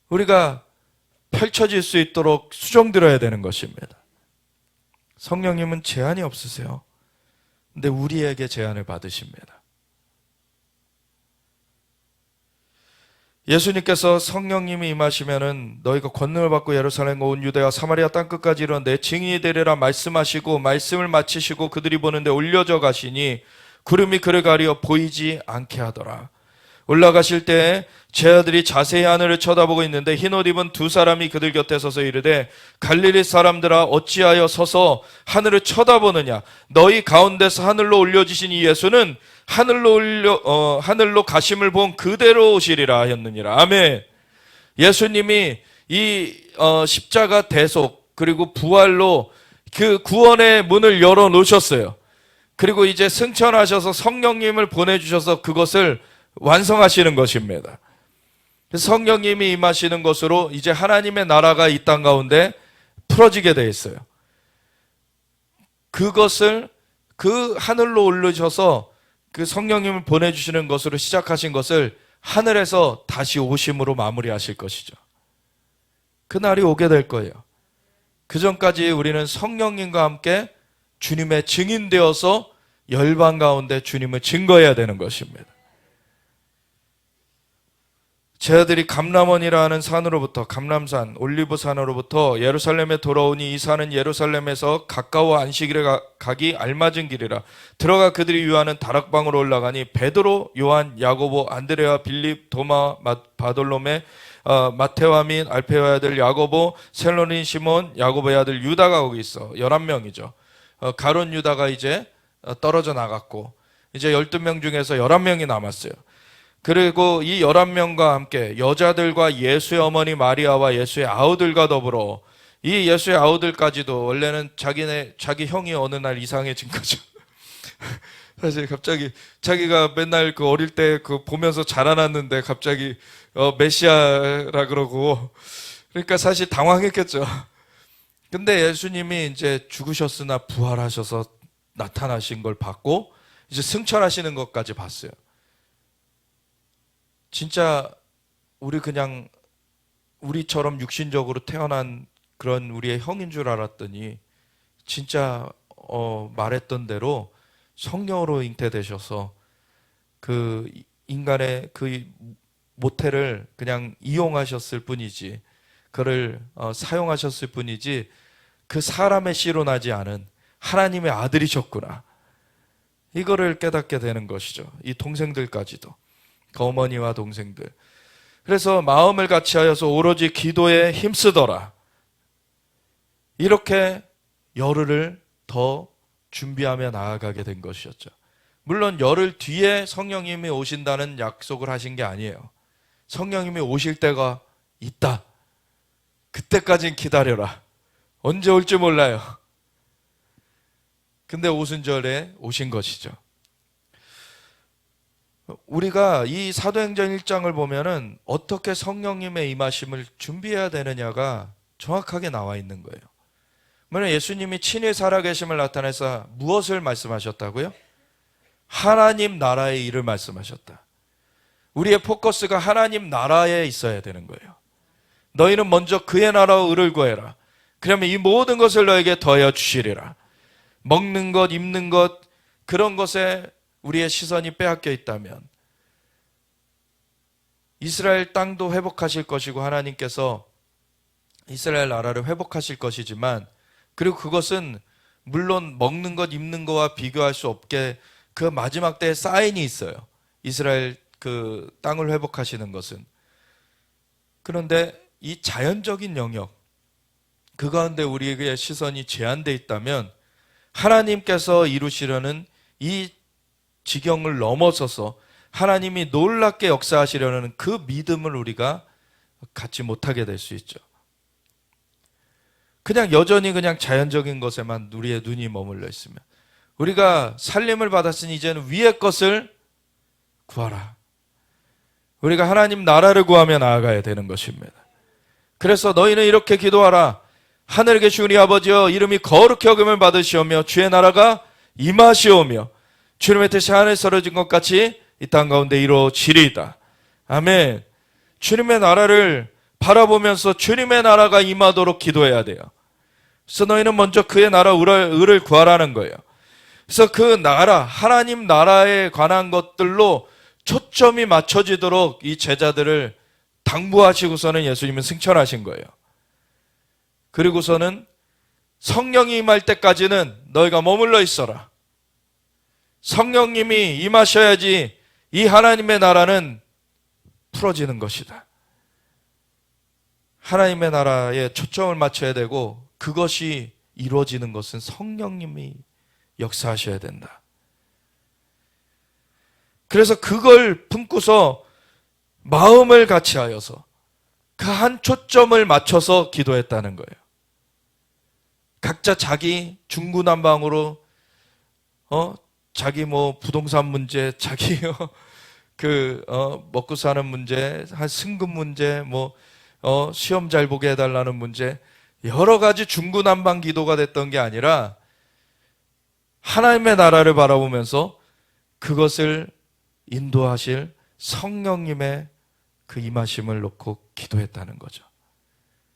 우리가 펼쳐질 수 있도록 수종들어야 되는 것입니다. 성령님은 제한이 없으세요. 근데 우리에게 제한을 받으십니다. 예수님께서 성령님이 임하시면은 너희가 권능을 받고 예루살렘과 온 유대와 사마리아 땅끝까지 이르러 내 증인이 되리라 말씀하시고 말씀을 마치시고 그들이 보는데 올려져 가시니 구름이 그를 가리어 보이지 않게 하더라. 올라가실 때에 제 아들이 자세히 하늘을 쳐다보고 있는데 흰옷 입은 두 사람이 그들 곁에 서서 이르되 갈릴리 사람들아 어찌하여 서서 하늘을 쳐다보느냐. 너희 가운데서 하늘로 올려지신 이 예수는 하늘로 가심을 본 그대로 오시리라 하였느니라. 아멘. 예수님이 이 십자가 대속 그리고 부활로 그 구원의 문을 열어 놓으셨어요. 그리고 이제 승천하셔서 성령님을 보내주셔서 그것을 완성하시는 것입니다. 성령님이 임하시는 것으로 이제 하나님의 나라가 이 땅 가운데 풀어지게 되어 있어요. 그것을 그 하늘로 올리셔서 그 성령님을 보내주시는 것으로 시작하신 것을 하늘에서 다시 오심으로 마무리하실 것이죠. 그날이 오게 될 거예요. 그 전까지 우리는 성령님과 함께 주님의 증인되어서 열방 가운데 주님을 증거해야 되는 것입니다. 제 아들이 감람원이라 하는 산으로부터 감람산 올리브산으로부터 예루살렘에 돌아오니 이 산은 예루살렘에서 가까워 안식일에 가기 알맞은 길이라. 들어가 그들이 유하는 다락방으로 올라가니 베드로 요한 야고보 안드레아 빌립 도마 바돌로메 마테와 및 알페오의 아들 야고보 셀로닌 시몬 야고보의 아들 유다가 거기 있어. 11명이죠. 가룟 유다가 이제 떨어져 나갔고 이제 12명 중에서 11명이 남았어요. 그리고 이 11명과 함께 여자들과 예수의 어머니 마리아와 예수의 아우들과 더불어 이 예수의 아우들까지도 원래는 자기 형이 어느 날 이상해진 거죠. 사실 갑자기 자기가 맨날 그 어릴 때 그 보면서 자라났는데 갑자기 메시아라 그러고 그러니까 사실 당황했겠죠. 근데 예수님이 이제 죽으셨으나 부활하셔서 나타나신 걸 봤고 이제 승천하시는 것까지 봤어요. 진짜 그냥 우리처럼 육신적으로 태어난 그런 우리의 형인 줄 알았더니 진짜 말했던 대로 성령으로 잉태되셔서 그 인간의 그 모태를 그냥 이용하셨을 뿐이지 그를 사용하셨을 뿐이지 그 사람의 씨로 나지 않은 하나님의 아들이셨구나. 이거를 깨닫게 되는 것이죠. 이 동생들까지도. 그 어머니와 동생들. 그래서 마음을 같이하여서 오로지 기도에 힘쓰더라. 이렇게 열흘을 더 준비하며 나아가게 된 것이었죠. 물론 열흘 뒤에 성령님이 오신다는 약속을 하신 게 아니에요. 성령님이 오실 때가 있다. 그때까진 기다려라. 언제 올지 몰라요. 근데 오순절에 오신 것이죠. 우리가 이 사도행전 1장을 보면은 어떻게 성령님의 임하심을 준비해야 되느냐가 정확하게 나와 있는 거예요. 왜냐하면 예수님이 친히 살아계심을 나타내서 무엇을 말씀하셨다고요? 하나님 나라의 일을 말씀하셨다. 우리의 포커스가 하나님 나라에 있어야 되는 거예요. 너희는 먼저 그의 나라와 의를 구해라. 그러면 이 모든 것을 너에게 더하여 주시리라. 먹는 것, 입는 것, 그런 것에 우리의 시선이 빼앗겨 있다면 이스라엘 땅도 회복하실 것이고 하나님께서 이스라엘 나라를 회복하실 것이지만 그리고 그것은 물론 먹는 것, 입는 것과 비교할 수 없게 그 마지막 때에 사인이 있어요. 이스라엘 그 땅을 회복하시는 것은. 그런데 이 자연적인 영역, 그 가운데 우리에게 시선이 제한되어 있다면 하나님께서 이루시려는 이 지경을 넘어서서 하나님이 놀랍게 역사하시려는 그 믿음을 우리가 갖지 못하게 될 수 있죠. 그냥 여전히 그냥 자연적인 것에만 우리의 눈이 머물러 있으면 우리가 살림을 받았으니 이제는 위의 것을 구하라. 우리가 하나님 나라를 구하며 나아가야 되는 것입니다. 그래서 너희는 이렇게 기도하라. 하늘에 계신 우리 아버지여 이름이 거룩히 여김을 받으시오며 주의 나라가 임하시오며 주님의 뜻이 하늘에 이루어진 것 같이 이 땅 가운데 이루어지리이다. 아멘. 주님의 나라를 바라보면서 주님의 나라가 임하도록 기도해야 돼요. 그래서 너희는 먼저 그의 나라 의를 구하라는 거예요. 그래서 그 나라, 하나님 나라에 관한 것들로 초점이 맞춰지도록 이 제자들을 당부하시고서는 예수님은 승천하신 거예요. 그리고서는 성령이 임할 때까지는 너희가 머물러 있어라. 성령님이 임하셔야지 이 하나님의 나라는 풀어지는 것이다. 하나님의 나라에 초점을 맞춰야 되고 그것이 이루어지는 것은 성령님이 역사하셔야 된다. 그래서 그걸 품고서 마음을 같이하여서 그 한 초점을 맞춰서 기도했다는 거예요. 각자 자기 중구난방으로 자기 부동산 문제, 자기 먹고 사는 문제, 한 승급 문제, 시험 잘 보게 해달라는 문제, 여러 가지 중구난방 기도가 됐던 게 아니라 하나님의 나라를 바라보면서 그것을 인도하실 성령님의 그 임하심을 놓고 기도했다는 거죠.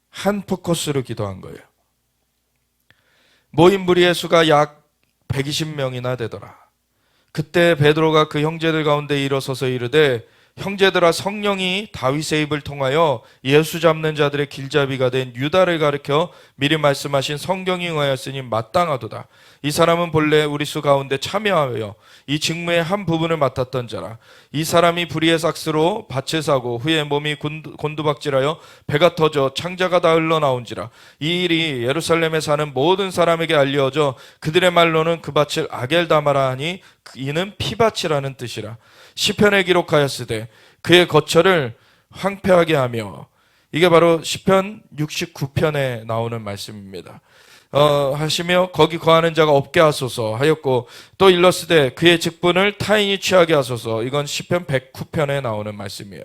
한 포커스로 기도한 거예요. 모인 무리의 수가 약 120명이나 되더라. 그때 베드로가 그 형제들 가운데 일어서서 이르되 형제들아, 성령이 다윗의 입을 통하여 예수 잡는 자들의 길잡이가 된 유다를 가리켜 미리 말씀하신 성경이 응하였으니 마땅하도다. 이 사람은 본래 우리 수 가운데 참여하여 이 직무의 한 부분을 맡았던 자라. 이 사람이 불의의 삭스로 밭을 사고 후에 몸이 곤두박질하여 배가 터져 창자가 다 흘러나온지라. 이 일이 예루살렘에 사는 모든 사람에게 알려져 그들의 말로는 그 밭을 아겔다마라 하니 이는 피밭이라는 뜻이라. 시편에 기록하였으되 그의 거처를 황폐하게 하며, 이게 바로 시편 69편에 나오는 말씀입니다. 하시며 거기 거하는 자가 없게 하소서 하였고, 또 일렀으되 그의 직분을 타인이 취하게 하소서. 이건 시편 109편에 나오는 말씀이에요.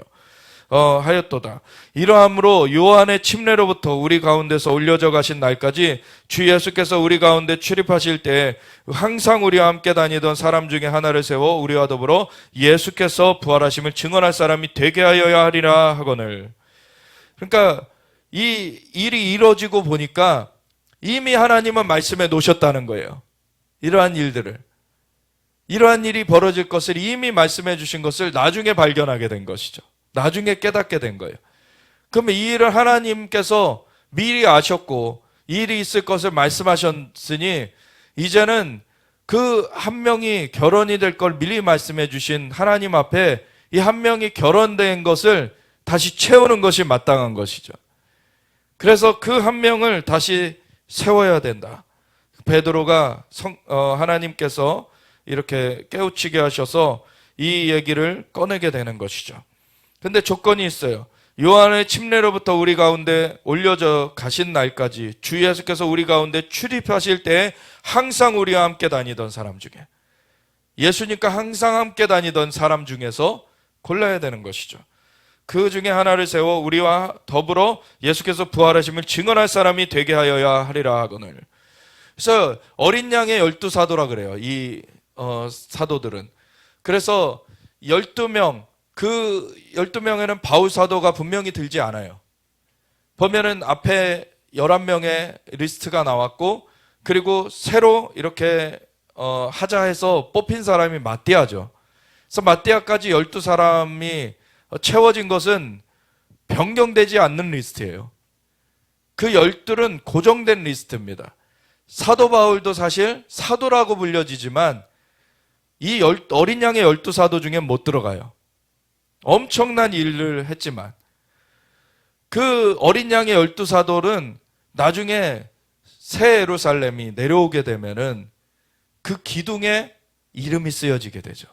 하였도다. 이러함으로 요한의 침례로부터 우리 가운데서 올려져 가신 날까지 주 예수께서 우리 가운데 출입하실 때 항상 우리와 함께 다니던 사람 중에 하나를 세워 우리와 더불어 예수께서 부활하심을 증언할 사람이 되게 하여야 하리라 하거늘. 그러니까 이 일이 이루어지고 보니까 이미 하나님은 말씀해 놓으셨다는 거예요. 이러한 일들을, 이러한 일이 벌어질 것을 이미 말씀해 주신 것을 나중에 발견하게 된 것이죠. 나중에 깨닫게 된 거예요. 그러면 이 일을 하나님께서 미리 아셨고 이 일이 있을 것을 말씀하셨으니 이제는 그 한 명이 결혼이 될 걸 미리 말씀해 주신 하나님 앞에 이 한 명이 결혼된 것을 다시 채우는 것이 마땅한 것이죠. 그래서 그 한 명을 다시 세워야 된다. 베드로가 하나님께서 이렇게 깨우치게 하셔서 이 얘기를 꺼내게 되는 것이죠. 근데 조건이 있어요. 요한의 침례로부터 우리 가운데 올려져 가신 날까지 주 예수께서 우리 가운데 출입하실 때 항상 우리와 함께 다니던 사람 중에, 예수님과 항상 함께 다니던 사람 중에서 골라야 되는 것이죠. 그 중에 하나를 세워 우리와 더불어 예수께서 부활하심을 증언할 사람이 되게 하여야 하리라 하거늘. 그래서 어린 양의 12사도라 그래요. 이 사도들은. 그래서 12명, 그 12명에는 바울 사도가 분명히 들지 않아요. 보면은 앞에 11명의 리스트가 나왔고, 그리고 새로 이렇게 하자 해서 뽑힌 사람이 마띠아죠. 그래서 마띠아까지 12사람이 채워진 것은 변경되지 않는 리스트예요. 그 12은 고정된 리스트입니다. 사도 바울도 사실 사도라고 불려지지만 이 어린 양의 12사도 중에 못 들어가요. 엄청난 일을 했지만 그 어린 양의 12사도는 나중에 새 예루살렘이 내려오게 되면은 그 기둥에 이름이 쓰여지게 되죠.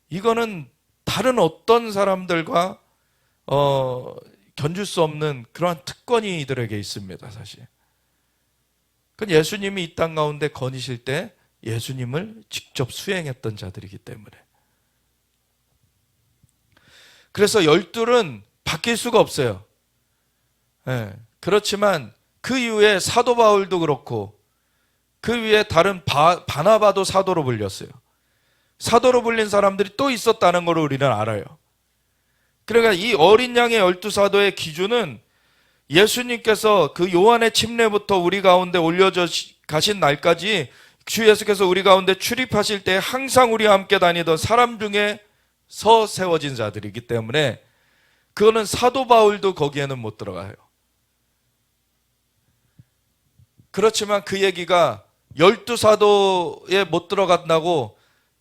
이거는 다른 어떤 사람들과 견줄 수 없는 그러한 특권이 이들에게 있습니다, 사실. 그건 예수님이 이 땅 가운데 거니실 때 예수님을 직접 수행했던 자들이기 때문에. 그래서 12은 바뀔 수가 없어요. 네. 그렇지만 그 이후에 사도 바울도 그렇고 그 위에 다른 바나바도 사도로 불렸어요. 사도로 불린 사람들이 또 있었다는 걸 우리는 알아요. 그러니까 이 어린 양의 12사도의 기준은 예수님께서 그 요한의 침례부터 우리 가운데 올려져 가신 날까지 주 예수께서 우리 가운데 출입하실 때 항상 우리와 함께 다니던 사람 중에서 세워진 자들이기 때문에 그거는 사도 바울도 거기에는 못 들어가요. 그렇지만 그 얘기가 12사도에 못 들어간다고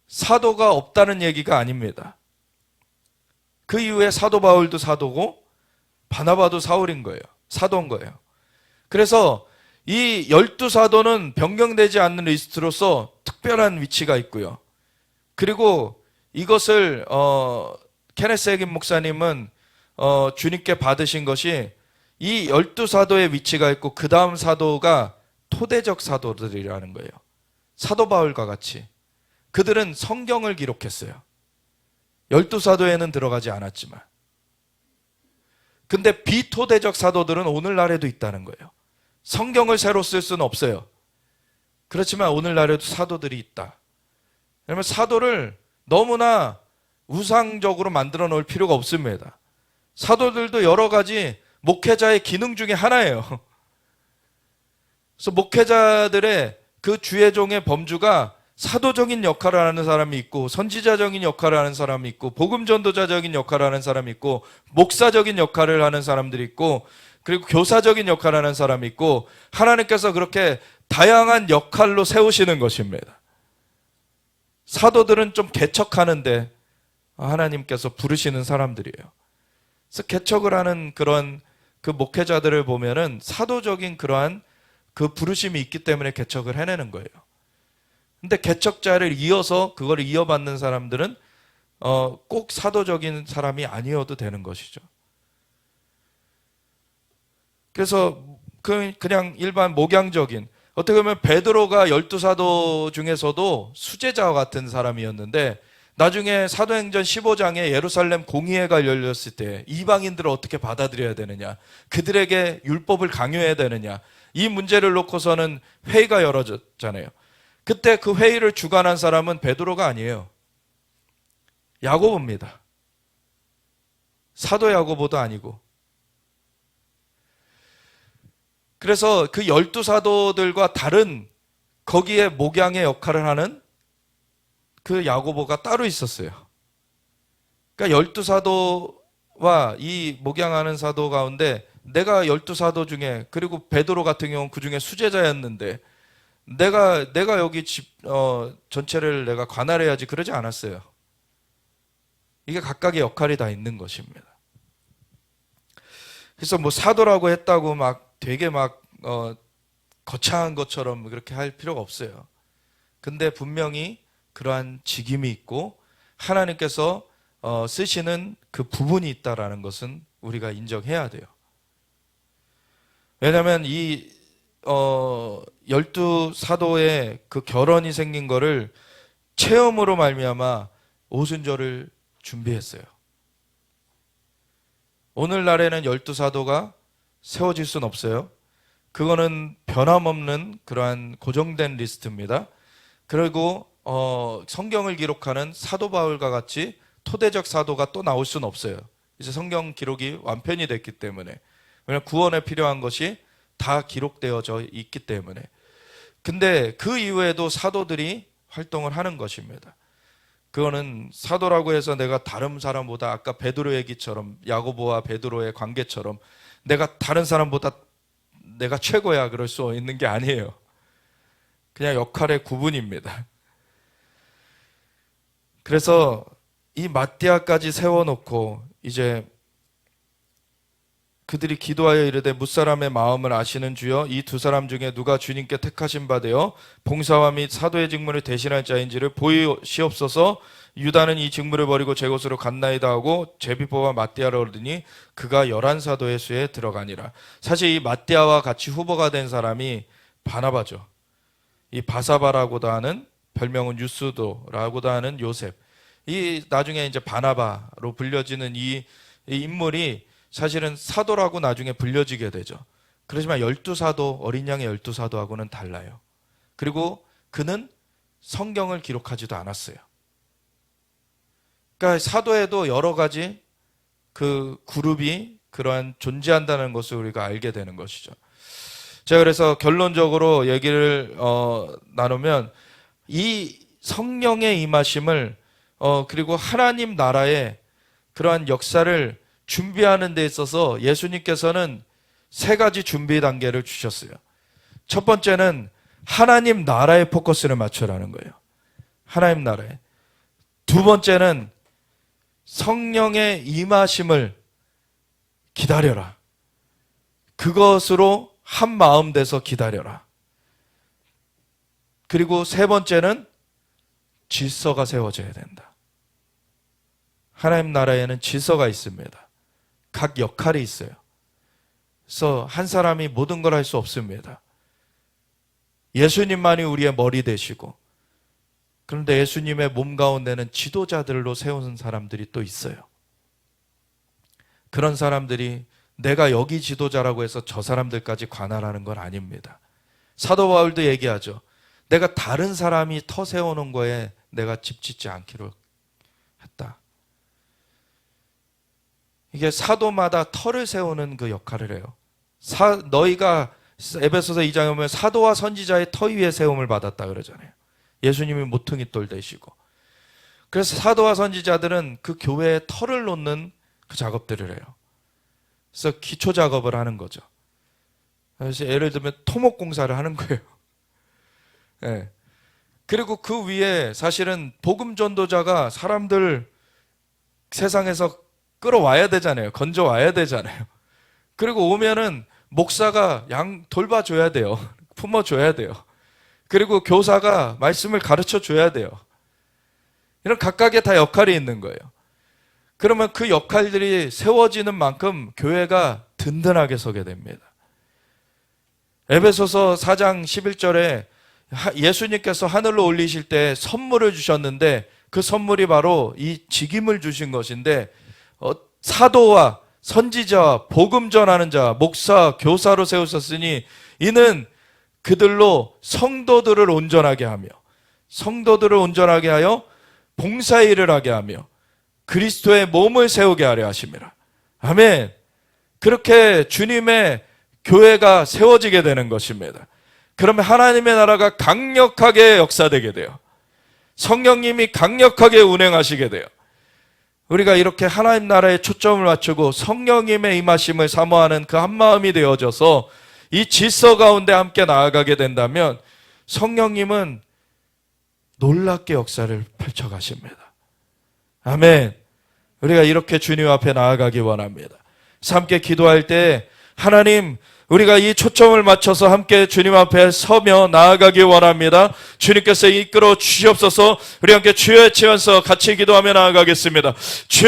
사도가 없다는 얘기가 아닙니다. 그 이후에 사도 바울도 사도고 바나바도 사울인 거예요. 사도인 거예요. 그래서 이 12사도는 변경되지 않는 리스트로서 특별한 위치가 있고요. 그리고 이것을 케네스 해긴 목사님은 주님께 받으신 것이 이 12사도의 위치가 있고 그 다음 사도가 토대적 사도들이라는 거예요. 사도 바울과 같이. 그들은 성경을 기록했어요. 12사도에는 들어가지 않았지만. 근데 비토대적 사도들은 오늘날에도 있다는 거예요. 성경을 새로 쓸 수는 없어요. 그렇지만 오늘날에도 사도들이 있다. 왜냐하면 사도를 너무나 우상적으로 만들어 놓을 필요가 없습니다. 사도들도 여러 가지 목회자의 기능 중에 하나예요. 그래서 목회자들의 그 주의 종의 범주가 사도적인 역할을 하는 사람이 있고, 선지자적인 역할을 하는 사람이 있고, 복음전도자적인 역할을 하는 사람이 있고, 목사적인 역할을 하는 사람들이 있고, 그리고 교사적인 역할을 하는 사람이 있고, 하나님께서 그렇게 다양한 역할로 세우시는 것입니다. 사도들은 좀 개척하는데 하나님께서 부르시는 사람들이에요. 그래서 개척을 하는 그런 그 목회자들을 보면은 사도적인 그러한 그 부르심이 있기 때문에 개척을 해내는 거예요. 근데 개척자를 이어서 그걸 이어받는 사람들은 꼭 사도적인 사람이 아니어도 되는 것이죠. 그래서 그냥 일반 목양적인, 어떻게 보면 베드로가 12사도 중에서도 수제자와 같은 사람이었는데, 나중에 사도행전 15장에 예루살렘 공의회가 열렸을 때 이방인들을 어떻게 받아들여야 되느냐, 그들에게 율법을 강요해야 되느냐, 이 문제를 놓고서는 회의가 열어졌잖아요. 그때 그 회의를 주관한 사람은 베드로가 아니에요. 야고보입니다. 사도 야고보도 아니고. 그래서 그 12사도들과 다른 거기에 목양의 역할을 하는 그 야고보가 따로 있었어요. 그러니까 12사도와 이 목양하는 사도 가운데 내가 12사도 중에, 그리고 베드로 같은 경우는 그 중에 수제자였는데 내가 여기 전체를 내가 관할해야지 그러지 않았어요. 이게 각각의 역할이 다 있는 것입니다. 그래서 뭐 사도라고 했다고 막 되게 막 거창한 것처럼 그렇게 할 필요가 없어요. 근데 분명히 그러한 직임이 있고 하나님께서 쓰시는 그 부분이 있다라는 것은 우리가 인정해야 돼요. 왜냐하면 이 12사도의 그 결혼이 생긴 거를 체험으로 말미암아 오순절을 준비했어요. 오늘날에는 12사도가 세워질 수는 없어요. 그거는 변함없는 그러한 고정된 리스트입니다. 그리고 성경을 기록하는 사도 바울과 같이 토대적 사도가 또 나올 수는 없어요. 이제 성경 기록이 완편이 됐기 때문에. 왜냐하면 구원에 필요한 것이 다 기록되어져 있기 때문에. 근데 그 이후에도 사도들이 활동을 하는 것입니다. 그거는 사도라고 해서 내가 다른 사람보다, 아까 베드로 얘기처럼, 야고보와 베드로의 관계처럼 내가 다른 사람보다 내가 최고야 그럴 수 있는 게 아니에요. 그냥 역할의 구분입니다. 그래서 이 마띠아까지 세워놓고 이제 그들이 기도하여 이르되 뭇사람의 마음을 아시는 주여, 이 두 사람 중에 누가 주님께 택하신 바 되어 봉사와 및 사도의 직무를 대신할 자인지를 보이시옵소서. 유다는 이 직무를 버리고 제 곳으로 갔나이다 하고 제비포와 마띠아를 얻으니 그가 11사도의 수에 들어가니라. 사실 이 마띠아와 같이 후보가 된 사람이 바나바죠. 이 바사바라고도 하는, 별명은 유스도라고도 하는 요셉, 이 나중에 이제 바나바로 불려지는 이 인물이 사실은 사도라고 나중에 불려지게 되죠. 그렇지만 12사도, 어린 양의 12사도하고는 달라요. 그리고 그는 성경을 기록하지도 않았어요. 그러니까 사도에도 여러 가지 그 그룹이 그러한 존재한다는 것을 우리가 알게 되는 것이죠. 제가 그래서 결론적으로 얘기를 나누면, 이 성령의 임하심을 그리고 하나님 나라의 그러한 역사를 준비하는 데 있어서 예수님께서는 세 가지 준비 단계를 주셨어요. 첫 번째는 하나님 나라에 포커스를 맞추라는 거예요. 하나님 나라에. 두 번째는 성령의 임하심을 기다려라. 그것으로 한 마음 돼서 기다려라. 그리고 세 번째는 질서가 세워져야 된다. 하나님 나라에는 질서가 있습니다. 각 역할이 있어요. 그래서 한 사람이 모든 걸 할 수 없습니다. 예수님만이 우리의 머리 되시고, 그런데 예수님의 몸 가운데는 지도자들로 세우는 사람들이 또 있어요. 그런 사람들이 내가 여기 지도자라고 해서 저 사람들까지 관할하는 건 아닙니다. 사도 바울도 얘기하죠. 내가 다른 사람이 터 세우는 거에 내가 집 짓지 않기로 했다. 이게 사도마다 터를 세우는 그 역할을 해요. 너희가 에베소서 2장에 보면 사도와 선지자의 터 위에 세움을 받았다 그러잖아요. 예수님이 모퉁이 돌 되시고. 그래서 사도와 선지자들은 그 교회에 터를 놓는 그 작업들을 해요. 그래서 기초 작업을 하는 거죠. 그래서 예를 들면 토목 공사를 하는 거예요. 네. 그리고 그 위에 사실은 복음 전도자가 사람들 세상에서 끌어와야 되잖아요. 건져와야 되잖아요. 그리고 오면은 목사가 돌봐줘야 돼요. 품어줘야 돼요. 그리고 교사가 말씀을 가르쳐 줘야 돼요. 이런 각각의 다 역할이 있는 거예요. 그러면 그 역할들이 세워지는 만큼 교회가 든든하게 서게 됩니다. 에베소서 4장 11절에 예수님께서 하늘로 올리실 때 선물을 주셨는데 그 선물이 바로 이 직임을 주신 것인데 사도와 선지자와 복음 전하는 자, 목사, 교사로 세우셨으니 이는 그들로 성도들을 온전하게 하여 봉사일을 하게 하며 그리스도의 몸을 세우게 하려 하심이라. 아멘. 그렇게 주님의 교회가 세워지게 되는 것입니다. 그러면 하나님의 나라가 강력하게 역사되게 돼요. 성령님이 강력하게 운행하시게 돼요. 우리가 이렇게 하나님 나라에 초점을 맞추고 성령님의 임하심을 사모하는 그 한마음이 되어져서 이 질서 가운데 함께 나아가게 된다면 성령님은 놀랍게 역사를 펼쳐가십니다. 아멘. 우리가 이렇게 주님 앞에 나아가기 원합니다. 함께 기도할 때 하나님, 우리가 이 초점을 맞춰서 함께 주님 앞에 서며 나아가기 원합니다. 주님께서 이끌어 주시옵소서. 우리 함께 주여 외치면서 같이 기도하며 나아가겠습니다. 주